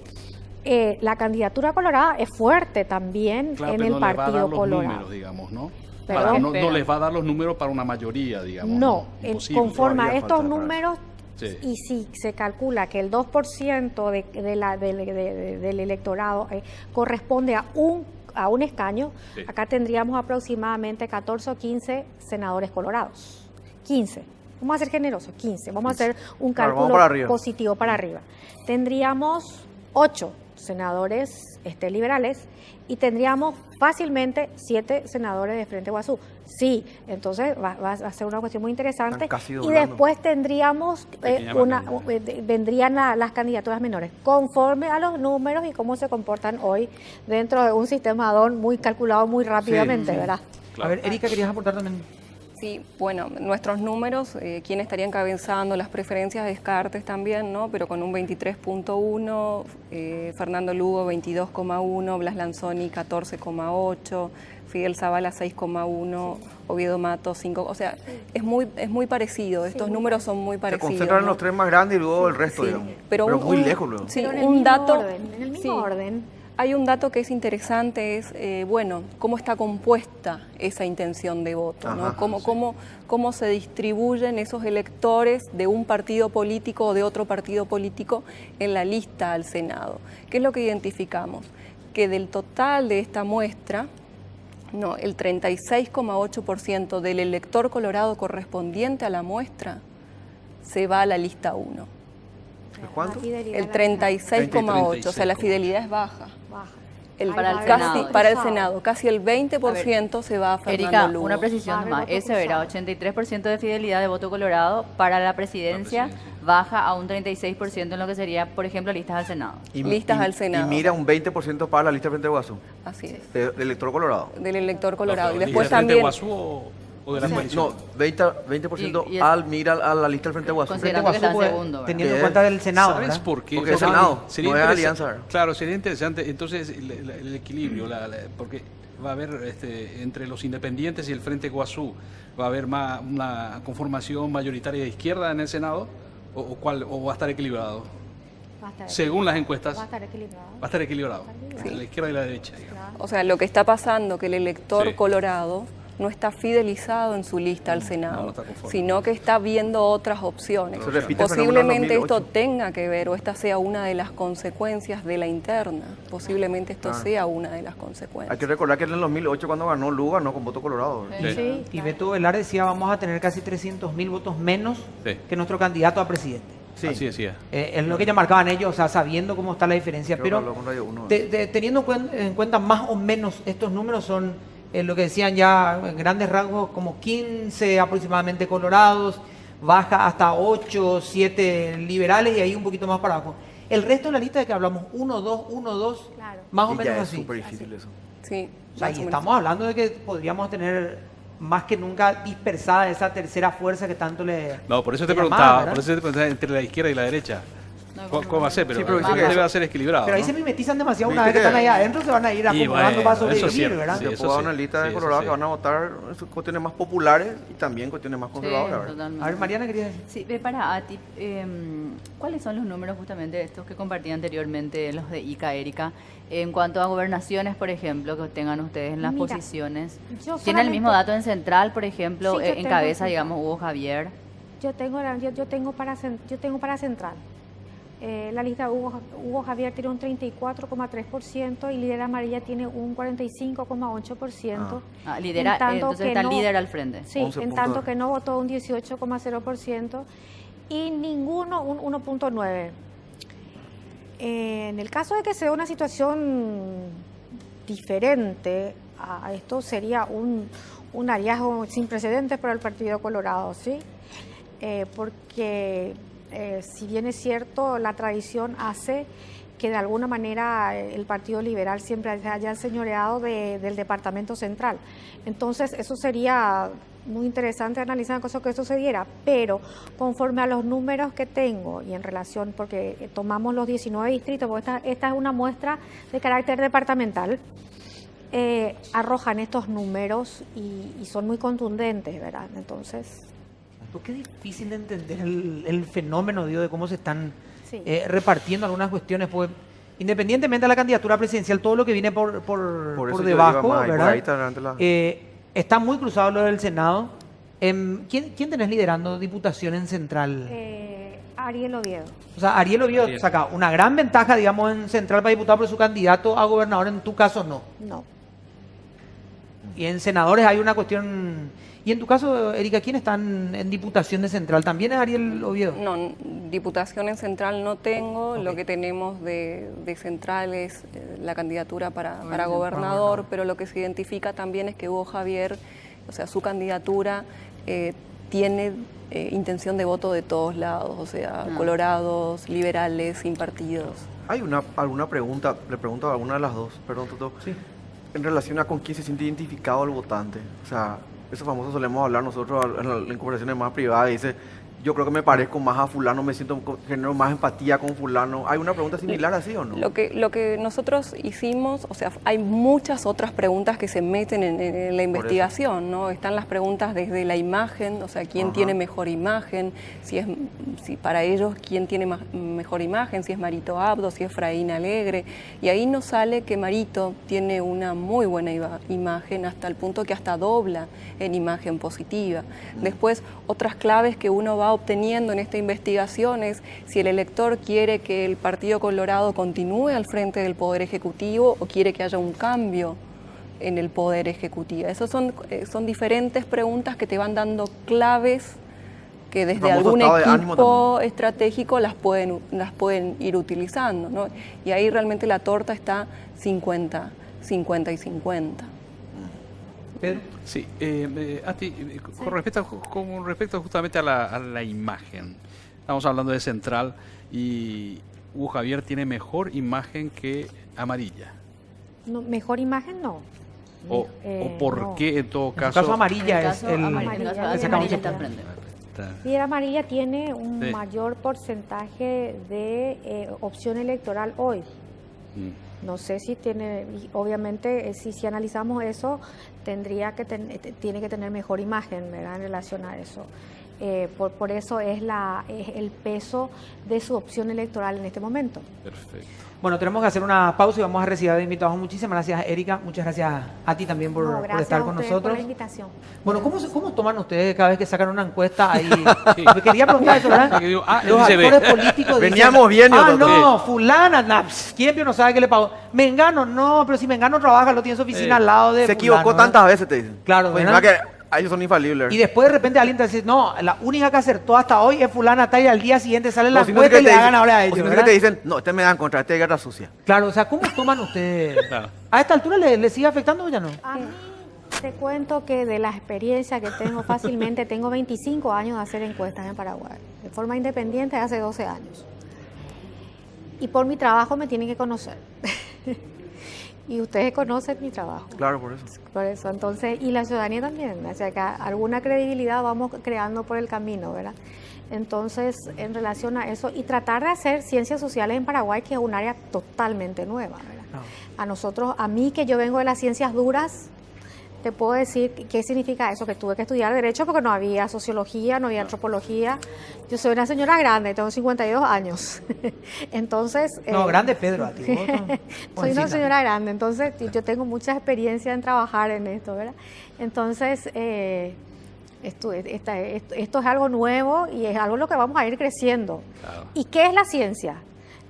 la candidatura colorada es fuerte también Claro, en pero el no les va a dar Partido los Colorado. números, digamos, ¿no? Perdón. No les va a dar los números para una mayoría, digamos. No, Imposible. conforme a todavía estos falta para números, Sí. y si se calcula que el 2% del electorado corresponde a un escaño, Sí. acá tendríamos aproximadamente 14 o 15 senadores colorados. 15. Vamos a ser generosos, 15. Vamos a hacer un Claro, vamos cálculo para arriba. positivo para arriba. Tendríamos 8 senadores liberales y tendríamos fácilmente 7 senadores de Frente Guazú. Sí, entonces va a ser una cuestión muy interesante. Están casi Y doblando. después tendríamos Pequeña batalla. vendrían las candidaturas menores, conforme a los números y cómo se comportan hoy dentro de un sistema DON muy calculado muy rápidamente, ¿verdad? Claro. A ver, Erika, ¿querías aportar también? Sí, bueno, nuestros números, ¿quién estaría encabezando las preferencias? Descartes también, ¿no? Pero con un 23.1, Fernando Lugo 22,1, Blas Lanzoni 14,8, Fidel Zavala 6,1, Oviedo Mato 5, o sea, es muy parecido, estos números son muy Se parecidos. concentran en ¿no? los tres más grandes y luego el resto, Sí, digamos. pero muy lejos luego. Sí, Pero en el un mismo dato, orden, en el mismo sí. orden. Hay un dato que es interesante, es, bueno, cómo está compuesta esa intención de voto, ¿no? Ajá, Cómo se distribuyen esos electores de un partido político o de otro partido político en la lista al Senado. ¿Qué es lo que identificamos? Que del total de esta muestra, no, el 36,8% del elector colorado correspondiente a la muestra se va a la lista 1. ¿Cuánto? El 36,8%, o sea, la fidelidad es baja. Para el Casi, Senado. para el Senado, casi el 20% se va a Fernando Erika, Lugo. una precisión más. Ese verá, 83% de fidelidad de voto colorado para la presidencia, baja a un 36% en lo que sería, por ejemplo, listas al Senado. Listas al Senado. Y mira, un 20% para la lista frente a Guasú, Así es, del elector colorado. del elector colorado. Y ¿De después frente también, Guazú o de la coalición? No, 20% Y es- al mira a la lista frente a Guasú. Considerando que está Guazú, segundo, ¿verdad? teniendo en ¿Qué? cuenta del Senado, ¿Sabes ¿verdad? por qué? Porque es Senado, Sería no es interesa- alianza, ¿verdad? Claro, sería interesante. Entonces, el equilibrio, porque va a haber entre los independientes y el Frente Guazú, va a haber una conformación mayoritaria de izquierda en el Senado, o va a estar equilibrado. Va a estar, Según las encuestas, va a estar equilibrado. va a estar equilibrado. Sí. La izquierda y la derecha, digamos. o sea, lo que está pasando que el elector Sí. colorado no está fidelizado en su lista al Senado, no está conforme. sino que está viendo otras opciones. Se repite el fenómeno Posiblemente del esto 2008. tenga que ver, o esta sea una de las consecuencias de la interna. Posiblemente esto sea una de las Hay consecuencias. que recordar que en el 2008 cuando ganó Lugo, ganó con voto colorado. ¿verdad? Sí. Y Beto Velar decía, vamos a tener casi 300.000 votos menos Sí. que nuestro candidato a presidente. Sí. Así decía. Es lo que ya marcaban ellos, o sea, sabiendo cómo está la diferencia. Creo que habló Pero con Radio Uno, teniendo en cuenta más o menos estos números son lo que decían ya en grandes rasgos, como 15 aproximadamente colorados, baja hasta 8, 7 liberales y ahí un poquito más para abajo. El resto de la lista de que hablamos, 1, 2, 1, 2, Claro. más o Y menos ya es así. súper difícil eso. Sí, O sea, más y o menos. estamos hablando de que podríamos tener más que nunca dispersada esa tercera fuerza que tanto le... No, por eso te le llamaba, preguntaba, ¿verdad? por eso te preguntaba entre la izquierda y la derecha. No, ¿Cómo va a ser? Pero, Sí, pero dice que debe eso- ser equilibrado. Pero ahí ¿no? se mimetizan demasiado. Una Viste vez que están que- ahí adentro se van a ir Y acomodando para bueno, eso es sobrevivir, cierto, ¿verdad? sí. Después eso va sí. una lista Sí, de eso colorados sí. que van a votar cuestiones más populares y también cuestiones más Sí, conservadoras. ¿verdad? totalmente. A ver, Mariana, quería decir. Sí, ve para Ati, ¿cuáles son los números justamente de estos que compartí anteriormente, los de ICA, Erika? En cuanto a gobernaciones, por ejemplo, que tengan ustedes en las Mira, posiciones. yo ¿Tiene el mismo solamente- dato en Central, por ejemplo, Sí, yo en tengo cabeza, en Central. digamos, Hugo Javier? Yo tengo para Central. La lista de Hugo Javier tiene un 34,3% y Líder Amarilla tiene un 45,8%. Lidera, en tanto entonces que está el no- líder al frente. Sí, 11 en puntos. tanto que no votó un 18,0% y ninguno un 1,9%. En el caso de que sea una situación diferente a esto, sería un hallazgo sin precedentes para el Partido Colorado, ¿sí? Porque si bien es cierto, la tradición hace que de alguna manera el Partido Liberal siempre haya señoreado del Departamento Central. Entonces, eso sería muy interesante analizar cosas que sucediera, pero conforme a los números que tengo y en relación, porque tomamos los 19 distritos, porque esta es una muestra de carácter departamental, arrojan estos números y son muy contundentes, ¿verdad? Entonces, Qué difícil de entender el fenómeno, digo, de cómo se están sí. repartiendo algunas cuestiones. Pues, independientemente de la candidatura presidencial, todo lo que viene por eso yo debajo, iba más ahí, por ¿verdad? ahí está realmente la- Está muy cruzado lo del Senado. ¿Quién tenés liderando diputación en Central? Ariel Oviedo. O sea, Ariel Oviedo Ariel. saca una gran ventaja, digamos, en Central para diputado, pero su candidato a gobernador en tu caso no. No. Y en senadores hay una cuestión... Y en tu caso, Erika, ¿quién están en diputación de Central? ¿También es Ariel Oviedo? No, diputación en Central no tengo. Ok. Lo que tenemos de Central es la candidatura para Gobernador. gobernador, pero lo que se identifica también es que Hugo Javier, o sea, su candidatura tiene intención de voto de todos lados, o sea, colorados, liberales, sin partidos. Hay alguna pregunta, le pregunto a alguna de las dos, perdón, Toto, Sí. en relación a con quién se siente identificado el votante. O sea, eso famoso solemos hablar nosotros en conversaciones más privadas, dice, yo creo que me parezco más a fulano, genero más empatía con fulano. ¿Hay una pregunta similar así o no? Lo que nosotros hicimos, o sea, hay muchas otras preguntas que se meten en la investigación, ¿no? Están las preguntas desde la imagen, o sea, quién tiene mejor imagen, si para ellos quién tiene mejor imagen, si es Marito Abdo, si es Efraín Alegre, y ahí nos sale que Marito tiene una muy buena imagen, hasta el punto que hasta dobla en imagen positiva. Después, otras claves que uno va obteniendo en esta investigación es si el elector quiere que el Partido Colorado continúe al frente del Poder Ejecutivo o quiere que haya un cambio en el Poder Ejecutivo. Esas son diferentes preguntas que te van dando claves que desde algún equipo estratégico las pueden ir utilizando, ¿no? Y ahí realmente la torta está 50 y 50. Pedro. Sí, con respecto justamente a la imagen, estamos hablando de Central y Hugo Javier tiene mejor imagen que Amarilla. No, mejor imagen no. ¿O por no. qué en todo En caso? el caso Amarilla es el... Amarilla. ese Amarilla campo. está enfrente. Sí, Amarilla tiene un Sí. mayor porcentaje de opción electoral hoy. Mm. No sé si tiene, y obviamente si analizamos eso, tiene que tener mejor imagen, ¿verdad? En relación a eso. Por eso es el peso de su opción electoral en este momento. Perfecto. Bueno, tenemos que hacer una pausa y vamos a recibir de invitados. Muchísimas gracias, Erika. Muchas gracias a ti también por, No, por gracias estar a con ustedes nosotros. por la invitación. Bueno, ¿cómo toman ustedes cada vez que sacan una encuesta ahí? Sí. Me quería preguntar eso, ¿verdad? Porque digo, Los se ve. actores políticos dicen, Veníamos bien, ah, doctor. no, fulana, ¿quién no sabe qué le pagó? Mengano, no, pero si Mengano trabaja, lo tiene en su oficina al lado de Se equivocó fulano, tantas veces, te dicen. Claro, Pues, ¿verdad? que ellos son infalibles. Y después de repente alguien te dice, no, la única que acertó hasta hoy es fulana tal y al día siguiente sale la O si no es encuesta que y le te hagan dicen- ahora a o ellos, si no es que ¿verdad? te dicen, no, este me dan contra, este es guerra sucia. Claro, o sea, ¿cómo toman ustedes? Claro. ¿A esta altura le sigue afectando o ya no? A mí te cuento que de la experiencia que tengo fácilmente, tengo 25 años de hacer encuestas en Paraguay, de forma independiente hace 12 años. Y por mi trabajo me tienen que conocer. Y ustedes conocen mi trabajo. Claro, por eso. Por eso, entonces, y la ciudadanía también, o sea que alguna credibilidad vamos creando por el camino, ¿verdad? Entonces, en relación a eso, y tratar de hacer ciencias sociales en Paraguay, que es un área totalmente nueva, ¿verdad? A nosotros, a mí que yo vengo de las ciencias duras, te puedo decir qué significa eso, que tuve que estudiar Derecho porque no había sociología, no había antropología. Yo soy una señora grande, tengo 52 años. Entonces... No, grande Pedro, a ti. Vos sos soy jovencita. una señora grande, entonces yo tengo mucha experiencia en trabajar en esto, ¿verdad? Entonces, esto es algo nuevo y es algo en lo que vamos a ir creciendo. Claro. ¿Y qué es la ciencia?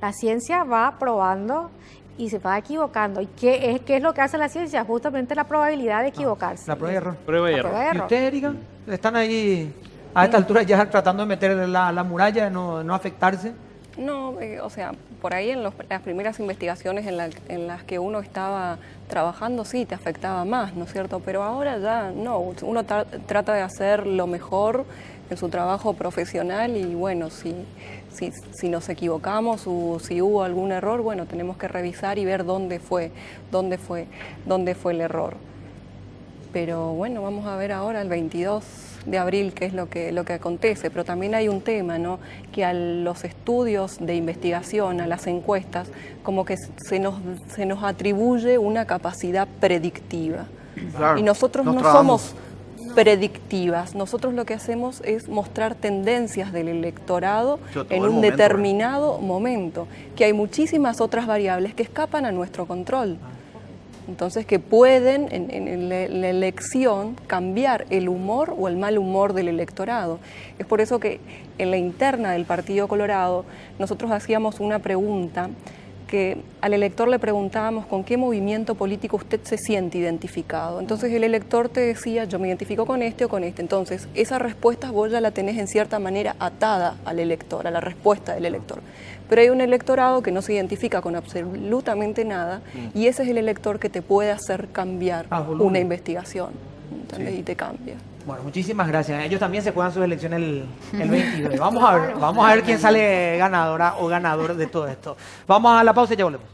La ciencia va probando y se va equivocando. ¿Y qué es lo que hace la ciencia? Justamente la probabilidad de equivocarse. La prueba y error. Prueba y La error. prueba y ¿Y error. ustedes, Erika? ¿Están ahí a esta altura ya tratando de meter la muralla, de no afectarse? No, o sea, por ahí en las primeras investigaciones en las que uno estaba trabajando, sí, te afectaba más, ¿no es cierto? Pero ahora ya no, uno trata de hacer lo mejor en su trabajo profesional y bueno, si nos equivocamos o si hubo algún error, bueno, tenemos que revisar y ver dónde fue el error. Pero bueno, vamos a ver ahora el 22 de abril qué es lo que acontece, pero también hay un tema, ¿no? Que a los estudios de investigación, a las encuestas, como que se nos atribuye una capacidad predictiva. Claro, Y nosotros nos no trabamos. somos predictivas, nosotros lo que hacemos es mostrar tendencias del electorado Yo, todo en el un momento, determinado momento, que hay muchísimas otras variables que escapan a nuestro control. Entonces que pueden en la elección cambiar el humor o el mal humor del electorado. Es por eso que en la interna del Partido Colorado nosotros hacíamos una pregunta que al elector le preguntábamos con qué movimiento político usted se siente identificado. Entonces el elector te decía, yo me identifico con este o con este. Entonces esa respuesta vos ya la tenés en cierta manera atada al elector, a la respuesta del elector. Pero hay un electorado que no se identifica con absolutamente nada y ese es el elector que te puede hacer cambiar volumen. una investigación, ¿entendés? Y te cambia. Bueno, muchísimas gracias. Ellos también se juegan sus elecciones el 22. Vamos a ver quién sale ganadora o ganador de todo esto. Vamos a la pausa y ya volvemos.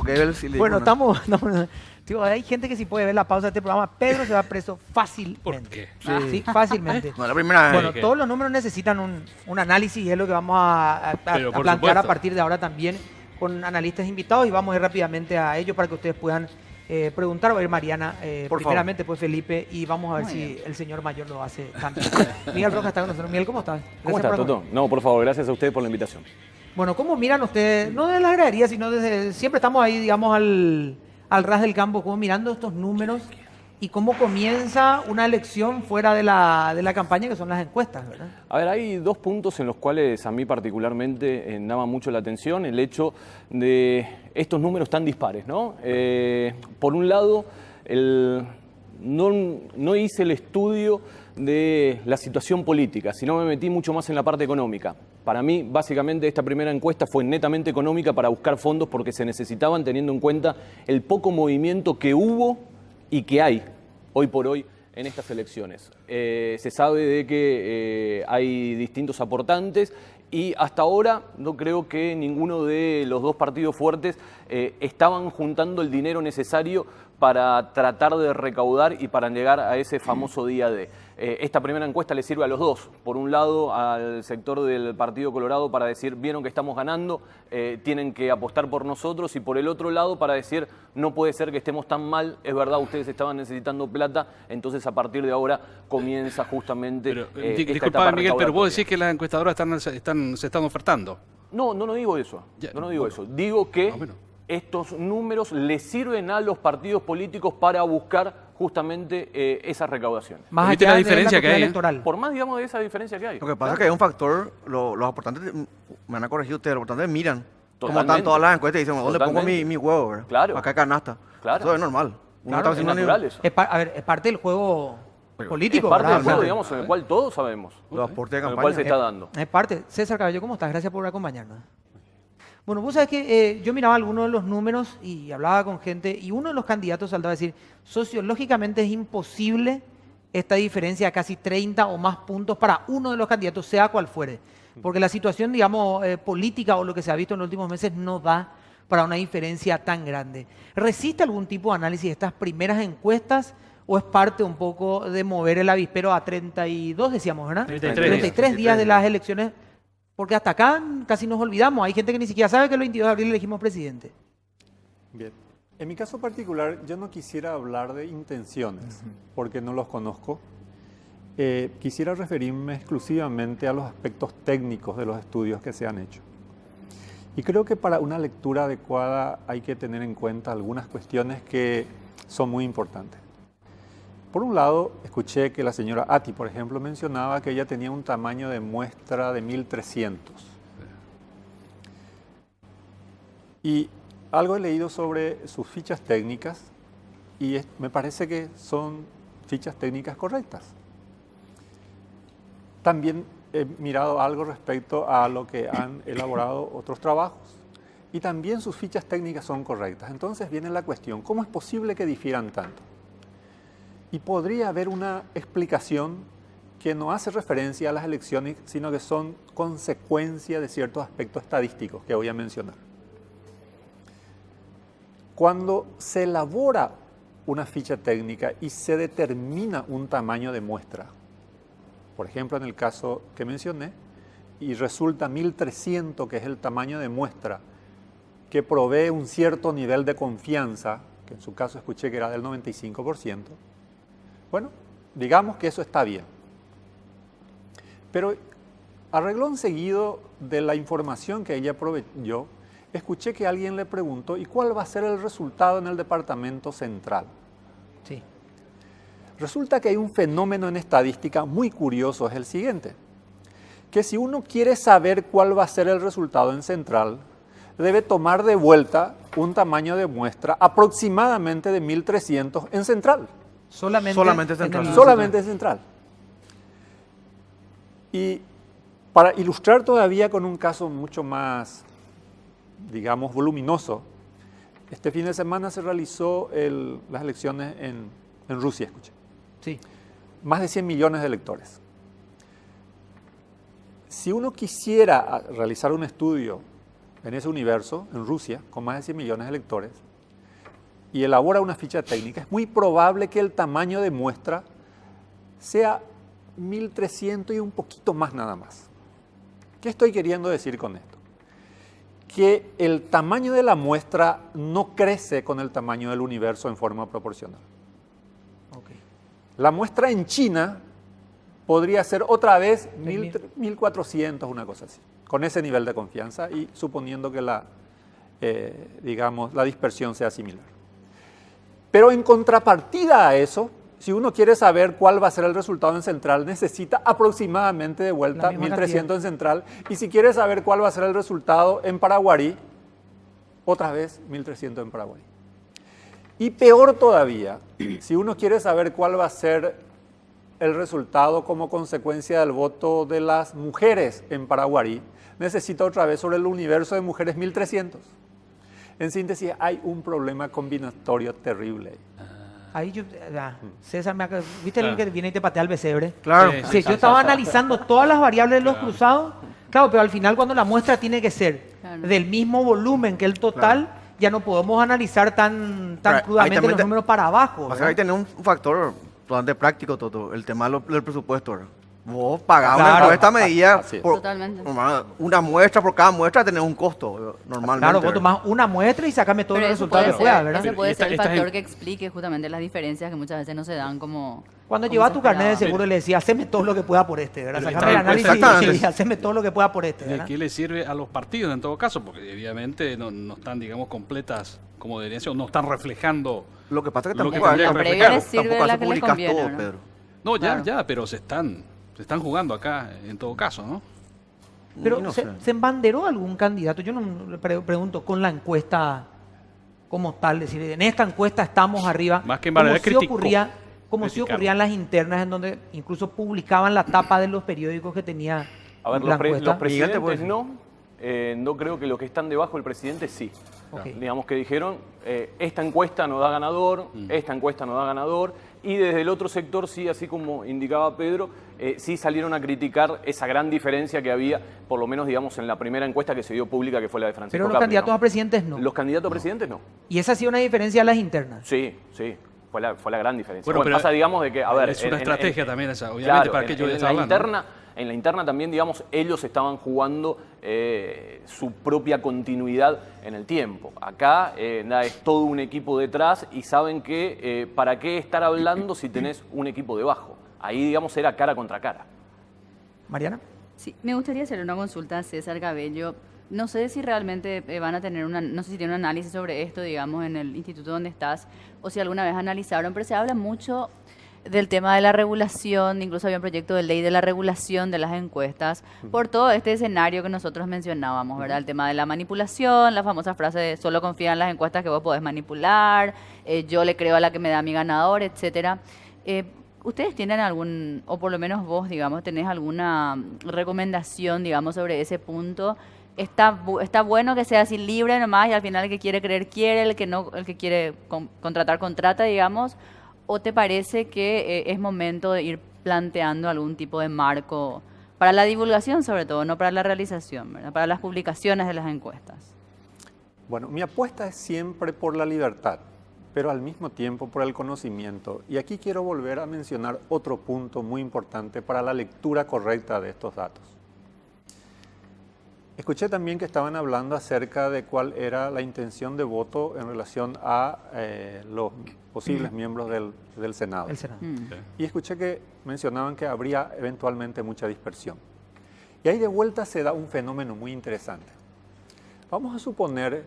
tipo Goebbels y le Bueno, dijo, Digo, hay gente que si puede ver la pausa de este programa, Pedro se va preso fácilmente. ¿Por qué? Sí, fácilmente. no, la primera vez. Bueno, ¿Qué? todos los números necesitan un análisis y es lo que vamos a Pero, por plantear supuesto. a partir de ahora también con analistas invitados y vamos a ir rápidamente a ello para que ustedes puedan preguntar. Va a ir Mariana Por primeramente, pues Felipe, y vamos a ver Muy si bien. el señor mayor lo hace también. Miguel Rojas está con nosotros. Miguel, ¿cómo estás? ¿Cómo Gracias estás, por Toto? No, por favor, gracias a ustedes por la invitación. Bueno, ¿cómo miran ustedes? No desde las graderías, sino desde... Siempre estamos ahí, digamos, al ras del campo, como mirando estos números y cómo comienza una elección fuera de la campaña, que son las encuestas, ¿verdad? A ver, hay dos puntos en los cuales a mí particularmente llama mucho la atención. El hecho de estos números tan dispares, ¿no? Por un lado, no hice el estudio de la situación política, sino me metí mucho más en la parte económica. Para mí, básicamente, esta primera encuesta fue netamente económica para buscar fondos porque se necesitaban, teniendo en cuenta el poco movimiento que hubo y que hay hoy por hoy en estas elecciones. Se sabe de que hay distintos aportantes y hasta ahora no creo que ninguno de los dos partidos fuertes estaban juntando el dinero necesario para tratar de recaudar y para llegar a ese famoso día D. Esta primera encuesta le sirve a los dos. Por un lado, al sector del Partido Colorado para decir, vieron que estamos ganando, tienen que apostar por nosotros, y por el otro lado para decir, no puede ser que estemos tan mal, es verdad, ustedes estaban necesitando plata, entonces a partir de ahora comienza justamente Pero, esta disculpame, etapa Miguel, pero vos recaudatoria. decís que las encuestadoras se están ofertando. No digo eso. Ya, No digo bueno. eso. Digo que bueno. estos números le sirven a los partidos políticos para buscar justamente esas recaudaciones. Más ¿Viste allá la de diferencia que cuestión hay, electoral. Por más, digamos, de esa diferencia que hay. Lo que pasa es que hay un factor, los aportantes, me van a corregir ustedes, los aportantes miran cómo están Totalmente. todas las encuestas y dicen, ¿dónde pongo Totalmente. mi huevo? ¿verdad? Claro. Acá hay canasta. Claro. Eso es normal. Uno Claro, está Es haciendo ni- natural eso. A ver, es parte del juego político, Es parte ¿verdad? del juego, O sea, digamos, en el cual todos sabemos. los aportes de En el campaña. cual se está dando. Es parte. César Cabello, ¿cómo estás? Gracias por acompañarnos. Bueno, vos sabés que yo miraba algunos de los números y hablaba con gente y uno de los candidatos saltaba a decir, sociológicamente es imposible esta diferencia de casi 30 o más puntos para uno de los candidatos, sea cual fuere. Porque la situación, digamos, política o lo que se ha visto en los últimos meses no da para una diferencia tan grande. ¿Resiste algún tipo de análisis de estas primeras encuestas o es parte un poco de mover el avispero a 32, decíamos, ¿verdad? 33 días de las elecciones? Porque hasta acá casi nos olvidamos. Hay gente que ni siquiera sabe que el 22 de abril elegimos presidente. Bien. En mi caso particular, yo no quisiera hablar de intenciones, porque no los conozco. Quisiera referirme exclusivamente a los aspectos técnicos de los estudios que se han hecho. Y creo que para una lectura adecuada hay que tener en cuenta algunas cuestiones que son muy importantes. Por un lado, escuché que la señora Ati, por ejemplo, mencionaba que ella tenía un tamaño de muestra de 1300. Y algo he leído sobre sus fichas técnicas y me parece que son fichas técnicas correctas. También he mirado algo respecto a lo que han elaborado otros trabajos y también sus fichas técnicas son correctas. Entonces viene la cuestión, ¿cómo es posible que difieran tanto? Y podría haber una explicación que no hace referencia a las elecciones, sino que son consecuencia de ciertos aspectos estadísticos que voy a mencionar. Cuando se elabora una ficha técnica y se determina un tamaño de muestra, por ejemplo en el caso que mencioné, y resulta 1300, que es el tamaño de muestra, que provee un cierto nivel de confianza, que en su caso escuché que era del 95%, bueno, digamos que eso está bien. Pero a renglón seguido de la información que ella proveyó, escuché que alguien le preguntó, ¿y cuál va a ser el resultado en el departamento central? Sí. Resulta que hay un fenómeno en estadística muy curioso, es el siguiente, que si uno quiere saber cuál va a ser el resultado en central, debe tomar de vuelta un tamaño de muestra aproximadamente de 1300 en central. Solamente central. Solamente central. Y para ilustrar todavía con un caso mucho más, digamos, voluminoso, este fin de semana se realizó las elecciones en Rusia, escuché. Sí. Más de 100 millones de electores. Si uno quisiera realizar un estudio en ese universo, en Rusia, con más de 100 millones de electores, y elabora una ficha técnica, es muy probable que el tamaño de muestra sea 1300 y un poquito más nada más. ¿Qué estoy queriendo decir con esto? Que el tamaño de la muestra no crece con el tamaño del universo en forma proporcional. Ok. La muestra en China podría ser otra vez 1400, una cosa así, con ese nivel de confianza y suponiendo que la dispersión sea similar. Pero en contrapartida a eso, si uno quiere saber cuál va a ser el resultado en central, necesita aproximadamente de vuelta 1300 en central. Y si quiere saber cuál va a ser el resultado en Paraguarí, otra vez 1300 en Paraguarí. Y peor todavía, si uno quiere saber cuál va a ser el resultado como consecuencia del voto de las mujeres en Paraguarí, necesita otra vez sobre el universo de mujeres 1300. En síntesis, hay un problema combinatorio terrible. Ahí yo, César, ¿viste el que viene y te patea el pesebre? Claro. Sí, yo estaba analizando todas las variables de los cruzados, claro, pero al final cuando la muestra tiene que ser del mismo volumen que el total, ya no podemos analizar tan Ahí crudamente también los números para abajo. O sea, ahí tenés un factor bastante práctico, Toto, el tema del presupuesto, ¿verdad? Vos pagás Claro. por esta medida, Así es. Totalmente. una muestra por cada muestra tenés un costo, normalmente. Claro, vos tomás una muestra y sacame todo Pero el eso resultado que puede pueda, ser, ¿verdad? ese puede Esta- ser el esta factor gen- que explique justamente las diferencias que muchas veces no se dan como... Cuando como llevas se tu carnet de esperaba. seguro le decía, haceme todo lo que pueda por este, ¿verdad? Pero Sacame el está bien, análisis exactamente. y haceme todo lo que pueda por este, ¿De ¿verdad? qué le sirve a los partidos en todo caso? Porque evidentemente no están, digamos, completas como deberían ser, o no están reflejando. Lo que pasa es que Lo que tampoco, tendría que tampoco, reflejar. les sirve tampoco la hace que les publicar conviene, todo, ¿no? Pedro. No, ya, Claro. pero se están jugando acá en todo caso, ¿no? Pero Y no ¿se, sé. se embanderó algún candidato? Yo no le pregunto con la encuesta como tal, decir, en esta encuesta estamos arriba. Más que embanderar, como sí criticó. ocurría, como sí Criticaron. ocurrían las internas en donde incluso publicaban la tapa de los periódicos que tenía A ver, la los encuesta. presidentes Miguel, ¿te puedo no creo que los que están debajo del presidente sí. Ok. Digamos que dijeron, esta encuesta no da ganador, esta encuesta no da ganador, y desde el otro sector sí, así como indicaba Pedro, sí salieron a criticar esa gran diferencia que había, por lo menos digamos en la primera encuesta que se dio pública, que fue la de Francisco Pero los Capri, candidatos ¿no? a presidentes no. Los candidatos a presidentes no. Y esa ha sido una diferencia a las internas. Sí, sí, fue la gran diferencia. Bueno, pero pasa, digamos, de que, a ver... es una en- estrategia en- también esa, obviamente, claro, para que yo en les la hablando. interna, en la interna también, digamos, ellos estaban jugando su propia continuidad en el tiempo. Acá es todo un equipo detrás y saben que para qué estar hablando si tenés un equipo debajo. Ahí, digamos, era cara contra cara. Mariana. Sí, me gustaría hacer una consulta a César Cabello. No sé si realmente van a tener no sé si tienen un análisis sobre esto, digamos, en el instituto donde estás, o si alguna vez analizaron, pero se habla mucho del tema de la regulación, incluso había un proyecto de ley de la regulación de las encuestas, por todo este escenario que nosotros mencionábamos, ¿verdad? El tema de la manipulación, la famosa frase de solo confía en las encuestas que vos podés manipular, yo le creo a la que me da mi ganador, etcétera. ¿Ustedes tienen algún, o por lo menos vos, digamos, tenés alguna recomendación, digamos, sobre ese punto? Está bueno que sea así libre nomás y al final el que quiere creer quiere, el que no, el que quiere contratar contrata, digamos, o te parece que es momento de ir planteando algún tipo de marco para la divulgación sobre todo, no para la realización, ¿verdad? Para las publicaciones de las encuestas? Bueno, mi apuesta es siempre por la libertad, pero al mismo tiempo por el conocimiento. Y aquí quiero volver a mencionar otro punto muy importante para la lectura correcta de estos datos. Escuché también que estaban hablando acerca de cuál era la intención de voto en relación a los posibles miembros del Senado. El Senado. Y escuché que mencionaban que habría eventualmente mucha dispersión. Y ahí de vuelta se da un fenómeno muy interesante. Vamos a suponer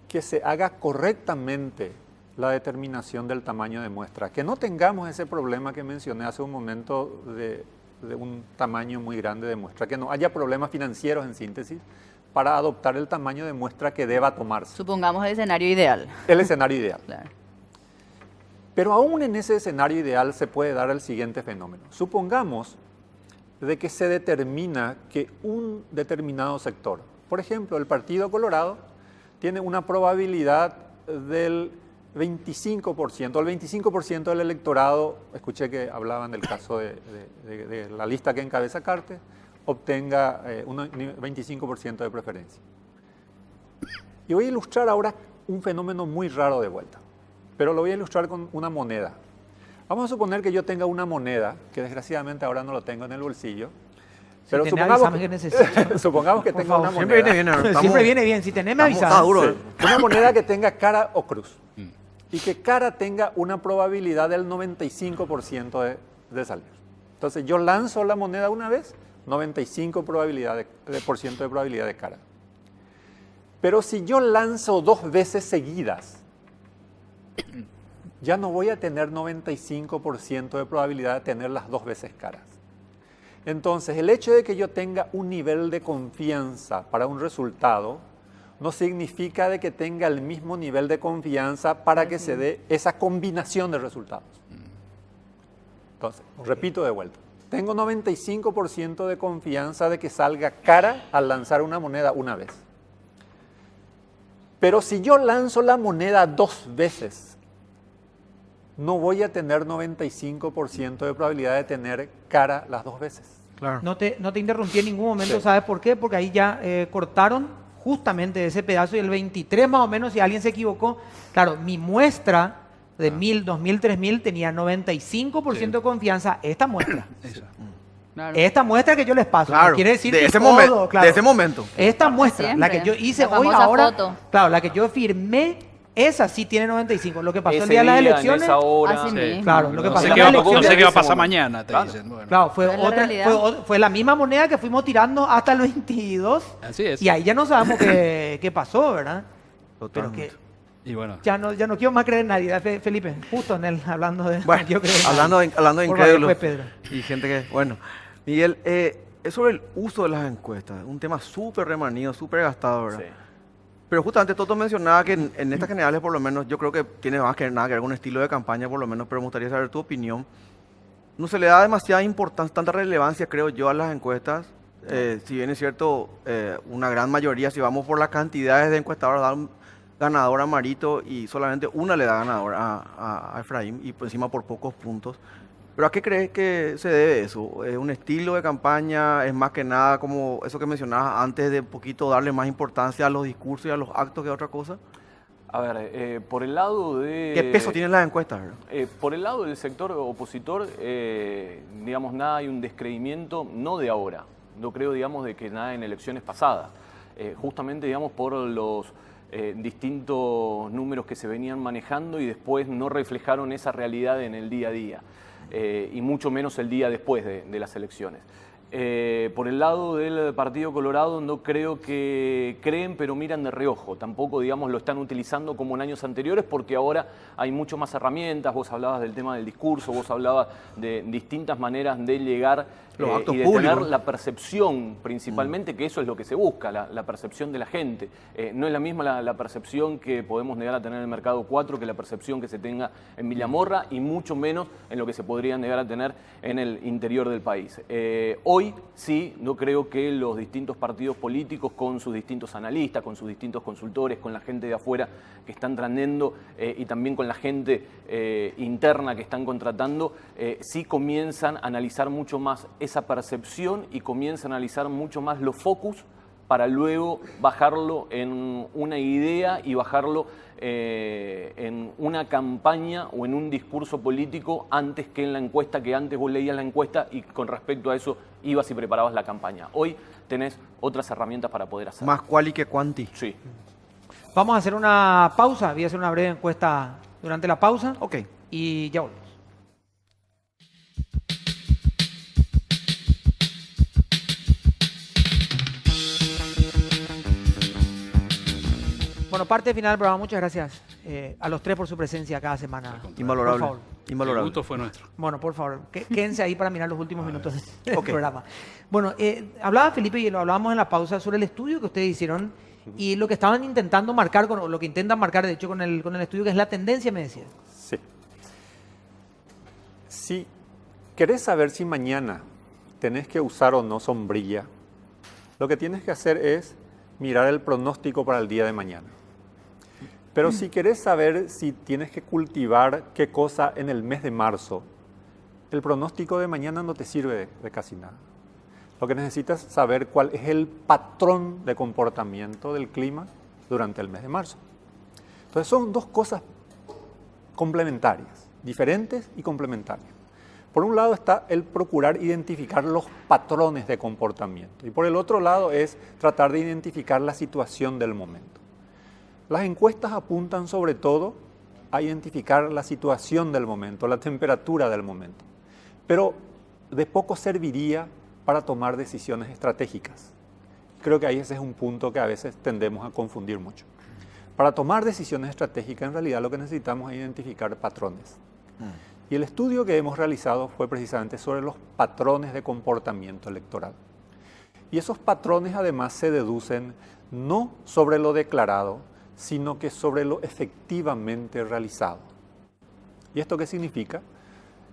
que se haga correctamente la determinación del tamaño de muestra, que no tengamos ese problema que mencioné hace un momento de un tamaño muy grande de muestra, que no haya problemas financieros en síntesis para adoptar el tamaño de muestra que deba tomarse. Supongamos el escenario ideal. El escenario ideal. Claro. Pero aún en ese escenario ideal se puede dar el siguiente fenómeno. Supongamos de que se determina que un determinado sector, por ejemplo, el Partido Colorado, tiene una probabilidad del 25%, el 25% del electorado, escuché que hablaban del caso de la lista que encabeza Cartes, obtenga un 25% de preferencia. Y voy a ilustrar ahora un fenómeno muy raro de vuelta, pero lo voy a ilustrar con una moneda. Vamos a suponer que yo tenga una moneda, que desgraciadamente ahora no lo tengo en el bolsillo, pero tenés, supongamos avísame que necesito. supongamos que Por tenga favor. una Siempre moneda. viene bien, ¿no? Siempre viene bien. Si tenés, me avisas. Está duro. Una moneda que tenga cara o cruz. Y que cara tenga una probabilidad del 95% de salir. Entonces yo lanzo la moneda una vez, 95% de probabilidad de cara. Pero si yo lanzo 2 veces seguidas, ya no voy a tener 95% de probabilidad de tener las 2 veces caras. Entonces, el hecho de que yo tenga un nivel de confianza para un resultado no significa de que tenga el mismo nivel de confianza para que se dé esa combinación de resultados. Entonces, repito de vuelta. Tengo 95% de confianza de que salga cara al lanzar una moneda una vez. Pero si yo lanzo la moneda 2 veces, no voy a tener 95% de probabilidad de tener cara las 2 veces. Claro. No te interrumpí en ningún momento, Sí. ¿sabes por qué? Porque ahí ya cortaron justamente ese pedazo y el 23 más o menos, si alguien se equivocó, claro, mi muestra de 1000, 2000, 3000 tenía 95% de confianza, esta muestra. Claro. Esta muestra que yo les paso, Claro, no quiere decir de que ese todo, momento, claro. de ese momento. Esta muestra, la siempre, que yo hice la hoy famosa ahora, foto. claro, la que yo firmé, esa sí tiene 95. Lo que pasó el Ese día de las día, en elecciones, esa hora. Así mismo. claro, lo que No pasó sé en qué las va, no elecciones, sé qué va a ese pasar momento. mañana, te Claro. dicen. Bueno. claro, fue, Pero es la otra, realidad. fue la misma moneda que fuimos tirando hasta el 22. Así es. Y ahí ya no sabemos qué pasó, ¿verdad? Pero Totalmente. que Y bueno, ya no quiero más creer en nadie. Felipe, justo en él, hablando de... Bueno, no quiero creer en hablando nadie. de Por favor, incrédulos pues, Pedro. y gente que... Bueno, Miguel, es sobre el uso de las encuestas. Un tema súper remanido, súper gastado, ¿verdad? Sí. Pero justamente Toto mencionaba que en estas generales, por lo menos, yo creo que tiene más que nada que ver con un estilo de campaña, por lo menos, pero me gustaría saber tu opinión. No se le da demasiada importancia, tanta relevancia, creo yo, a las encuestas. Si bien es cierto, una gran mayoría, si vamos por las cantidades de encuestadores, da un ganador a Marito y solamente una le da ganador a Efraín, y por encima por pocos puntos. ¿Pero a qué crees que se debe eso? ¿Es un estilo de campaña? ¿Es más que nada como eso que mencionabas antes de un poquito darle más importancia a los discursos y a los actos que a otra cosa? A ver, por el lado de... ¿Qué peso tienen las encuestas, verdad? Por el lado del sector opositor, digamos, nada, hay un descreimiento, no de ahora, no creo, digamos, de que nada en elecciones pasadas, justamente, digamos, por los distintos números que se venían manejando y después no reflejaron esa realidad en el día a día, y mucho menos el día después de las elecciones. Por el lado del Partido Colorado no creo que creen, pero miran de reojo. Tampoco, digamos, lo están utilizando como en años anteriores porque ahora hay mucho más herramientas. Vos hablabas del tema del discurso, vos hablabas de distintas maneras de llegar Los actos y de públicos. tener la percepción, principalmente, que eso es lo que se busca, la percepción de la gente. No es la misma la percepción que podemos negar a tener en el Mercado 4 que la percepción que se tenga en Villamorra y mucho menos en lo que se podría negar a tener en el interior del país. Hoy sí, no creo que los distintos partidos políticos con sus distintos analistas, con sus distintos consultores, con la gente de afuera que están trayendo y también con la gente interna que están contratando, sí comienzan a analizar mucho más esa percepción y comienzan a analizar mucho más los focus para luego bajarlo en una idea y bajarlo en una campaña o en un discurso político antes que en la encuesta, que antes vos leías la encuesta y con respecto a eso ibas y preparabas la campaña. Hoy tenés otras herramientas para poder hacerlo. Más quali que quanti. Sí. Vamos a hacer una pausa. Voy a hacer una breve encuesta durante la pausa. Ok. Y ya volvemos. Bueno, parte final del programa. Muchas gracias a los tres por su presencia cada semana. Invalorable. Por favor. el Invalorable. gusto fue nuestro. Bueno, por favor, quédense ahí para mirar los últimos minutos del Ok. programa. Bueno, hablaba Felipe y lo hablábamos en la pausa sobre el estudio que ustedes hicieron y lo que estaban intentando marcar, o lo que intentan marcar de hecho con el estudio, que es la tendencia, me decía. Sí. Si querés saber si mañana tenés que usar o no sombrilla, lo que tienes que hacer es mirar el pronóstico para el día de mañana. Pero si querés saber si tienes que cultivar qué cosa en el mes de marzo, el pronóstico de mañana no te sirve de casi nada. Lo que necesitas saber cuál es el patrón de comportamiento del clima durante el mes de marzo. Entonces son dos cosas complementarias, diferentes y complementarias. Por un lado está el procurar identificar los patrones de comportamiento y por el otro lado es tratar de identificar la situación del momento. Las encuestas apuntan sobre todo a identificar la situación del momento, la temperatura del momento, pero de poco serviría para tomar decisiones estratégicas. Creo que ahí ese es un punto que a veces tendemos a confundir mucho. Para tomar decisiones estratégicas, en realidad lo que necesitamos es identificar patrones. Y el estudio que hemos realizado fue precisamente sobre los patrones de comportamiento electoral. Y esos patrones además se deducen no sobre lo declarado, sino que sobre lo efectivamente realizado. ¿Y esto qué significa?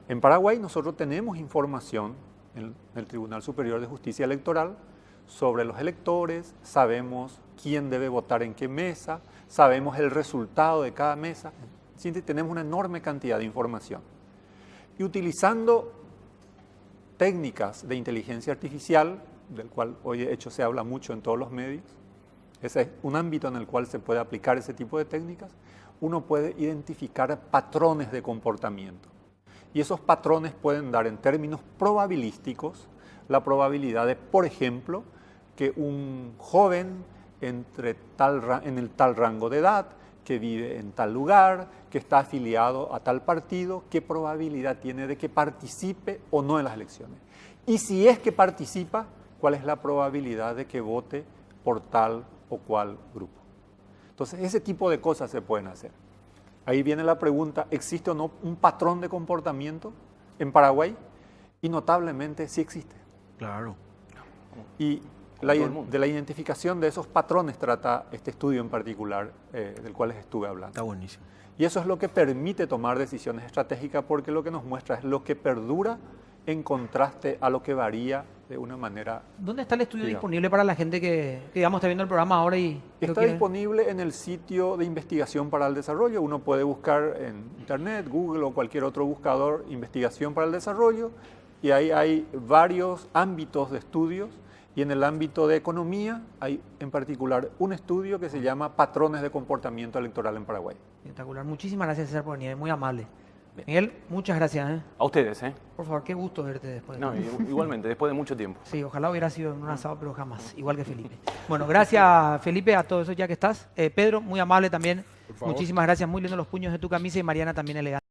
En Paraguay nosotros tenemos información en el Tribunal Superior de Justicia Electoral sobre los electores, sabemos quién debe votar en qué mesa, sabemos el resultado de cada mesa, tenemos una enorme cantidad de información. Y utilizando técnicas de inteligencia artificial, del cual hoy de hecho se habla mucho en todos los medios, ese es un ámbito en el cual se puede aplicar ese tipo de técnicas, uno puede identificar patrones de comportamiento. Y esos patrones pueden dar en términos probabilísticos la probabilidad de, por ejemplo, que un joven entre en el tal rango de edad, que vive en tal lugar, que está afiliado a tal partido, qué probabilidad tiene de que participe o no en las elecciones. Y si es que participa, cuál es la probabilidad de que vote por tal o cual grupo. Entonces, ese tipo de cosas se pueden hacer. Ahí viene la pregunta, ¿existe o no un patrón de comportamiento en Paraguay? Y notablemente sí existe. Claro. Y de la identificación de esos patrones trata este estudio en particular del cual les estuve hablando. Está buenísimo. Y eso es lo que permite tomar decisiones estratégicas porque lo que nos muestra es lo que perdura en contraste a lo que varía de una manera. ¿Dónde está el estudio digamos, disponible para la gente que digamos, está viendo el programa ahora y lo Está quiere? disponible en el sitio de investigación para el desarrollo. Uno puede buscar en Internet, Google o cualquier otro buscador, investigación para el desarrollo, y ahí hay varios ámbitos de estudios. Y en el ámbito de economía hay en particular un estudio que se llama Patrones de Comportamiento Electoral en Paraguay. Espectacular. Muchísimas gracias, César, por venir. Muy amable. Miguel, muchas gracias. A ustedes, ¿eh? Por favor, qué gusto verte después. No, igualmente, después de mucho tiempo. Sí, ojalá hubiera sido en un asado, pero jamás. Igual que Felipe. Bueno, gracias, Felipe, a todos esos ya que estás. Pedro, muy amable también. Muchísimas gracias. Muy lindo los puños de tu camisa y Mariana también elegante.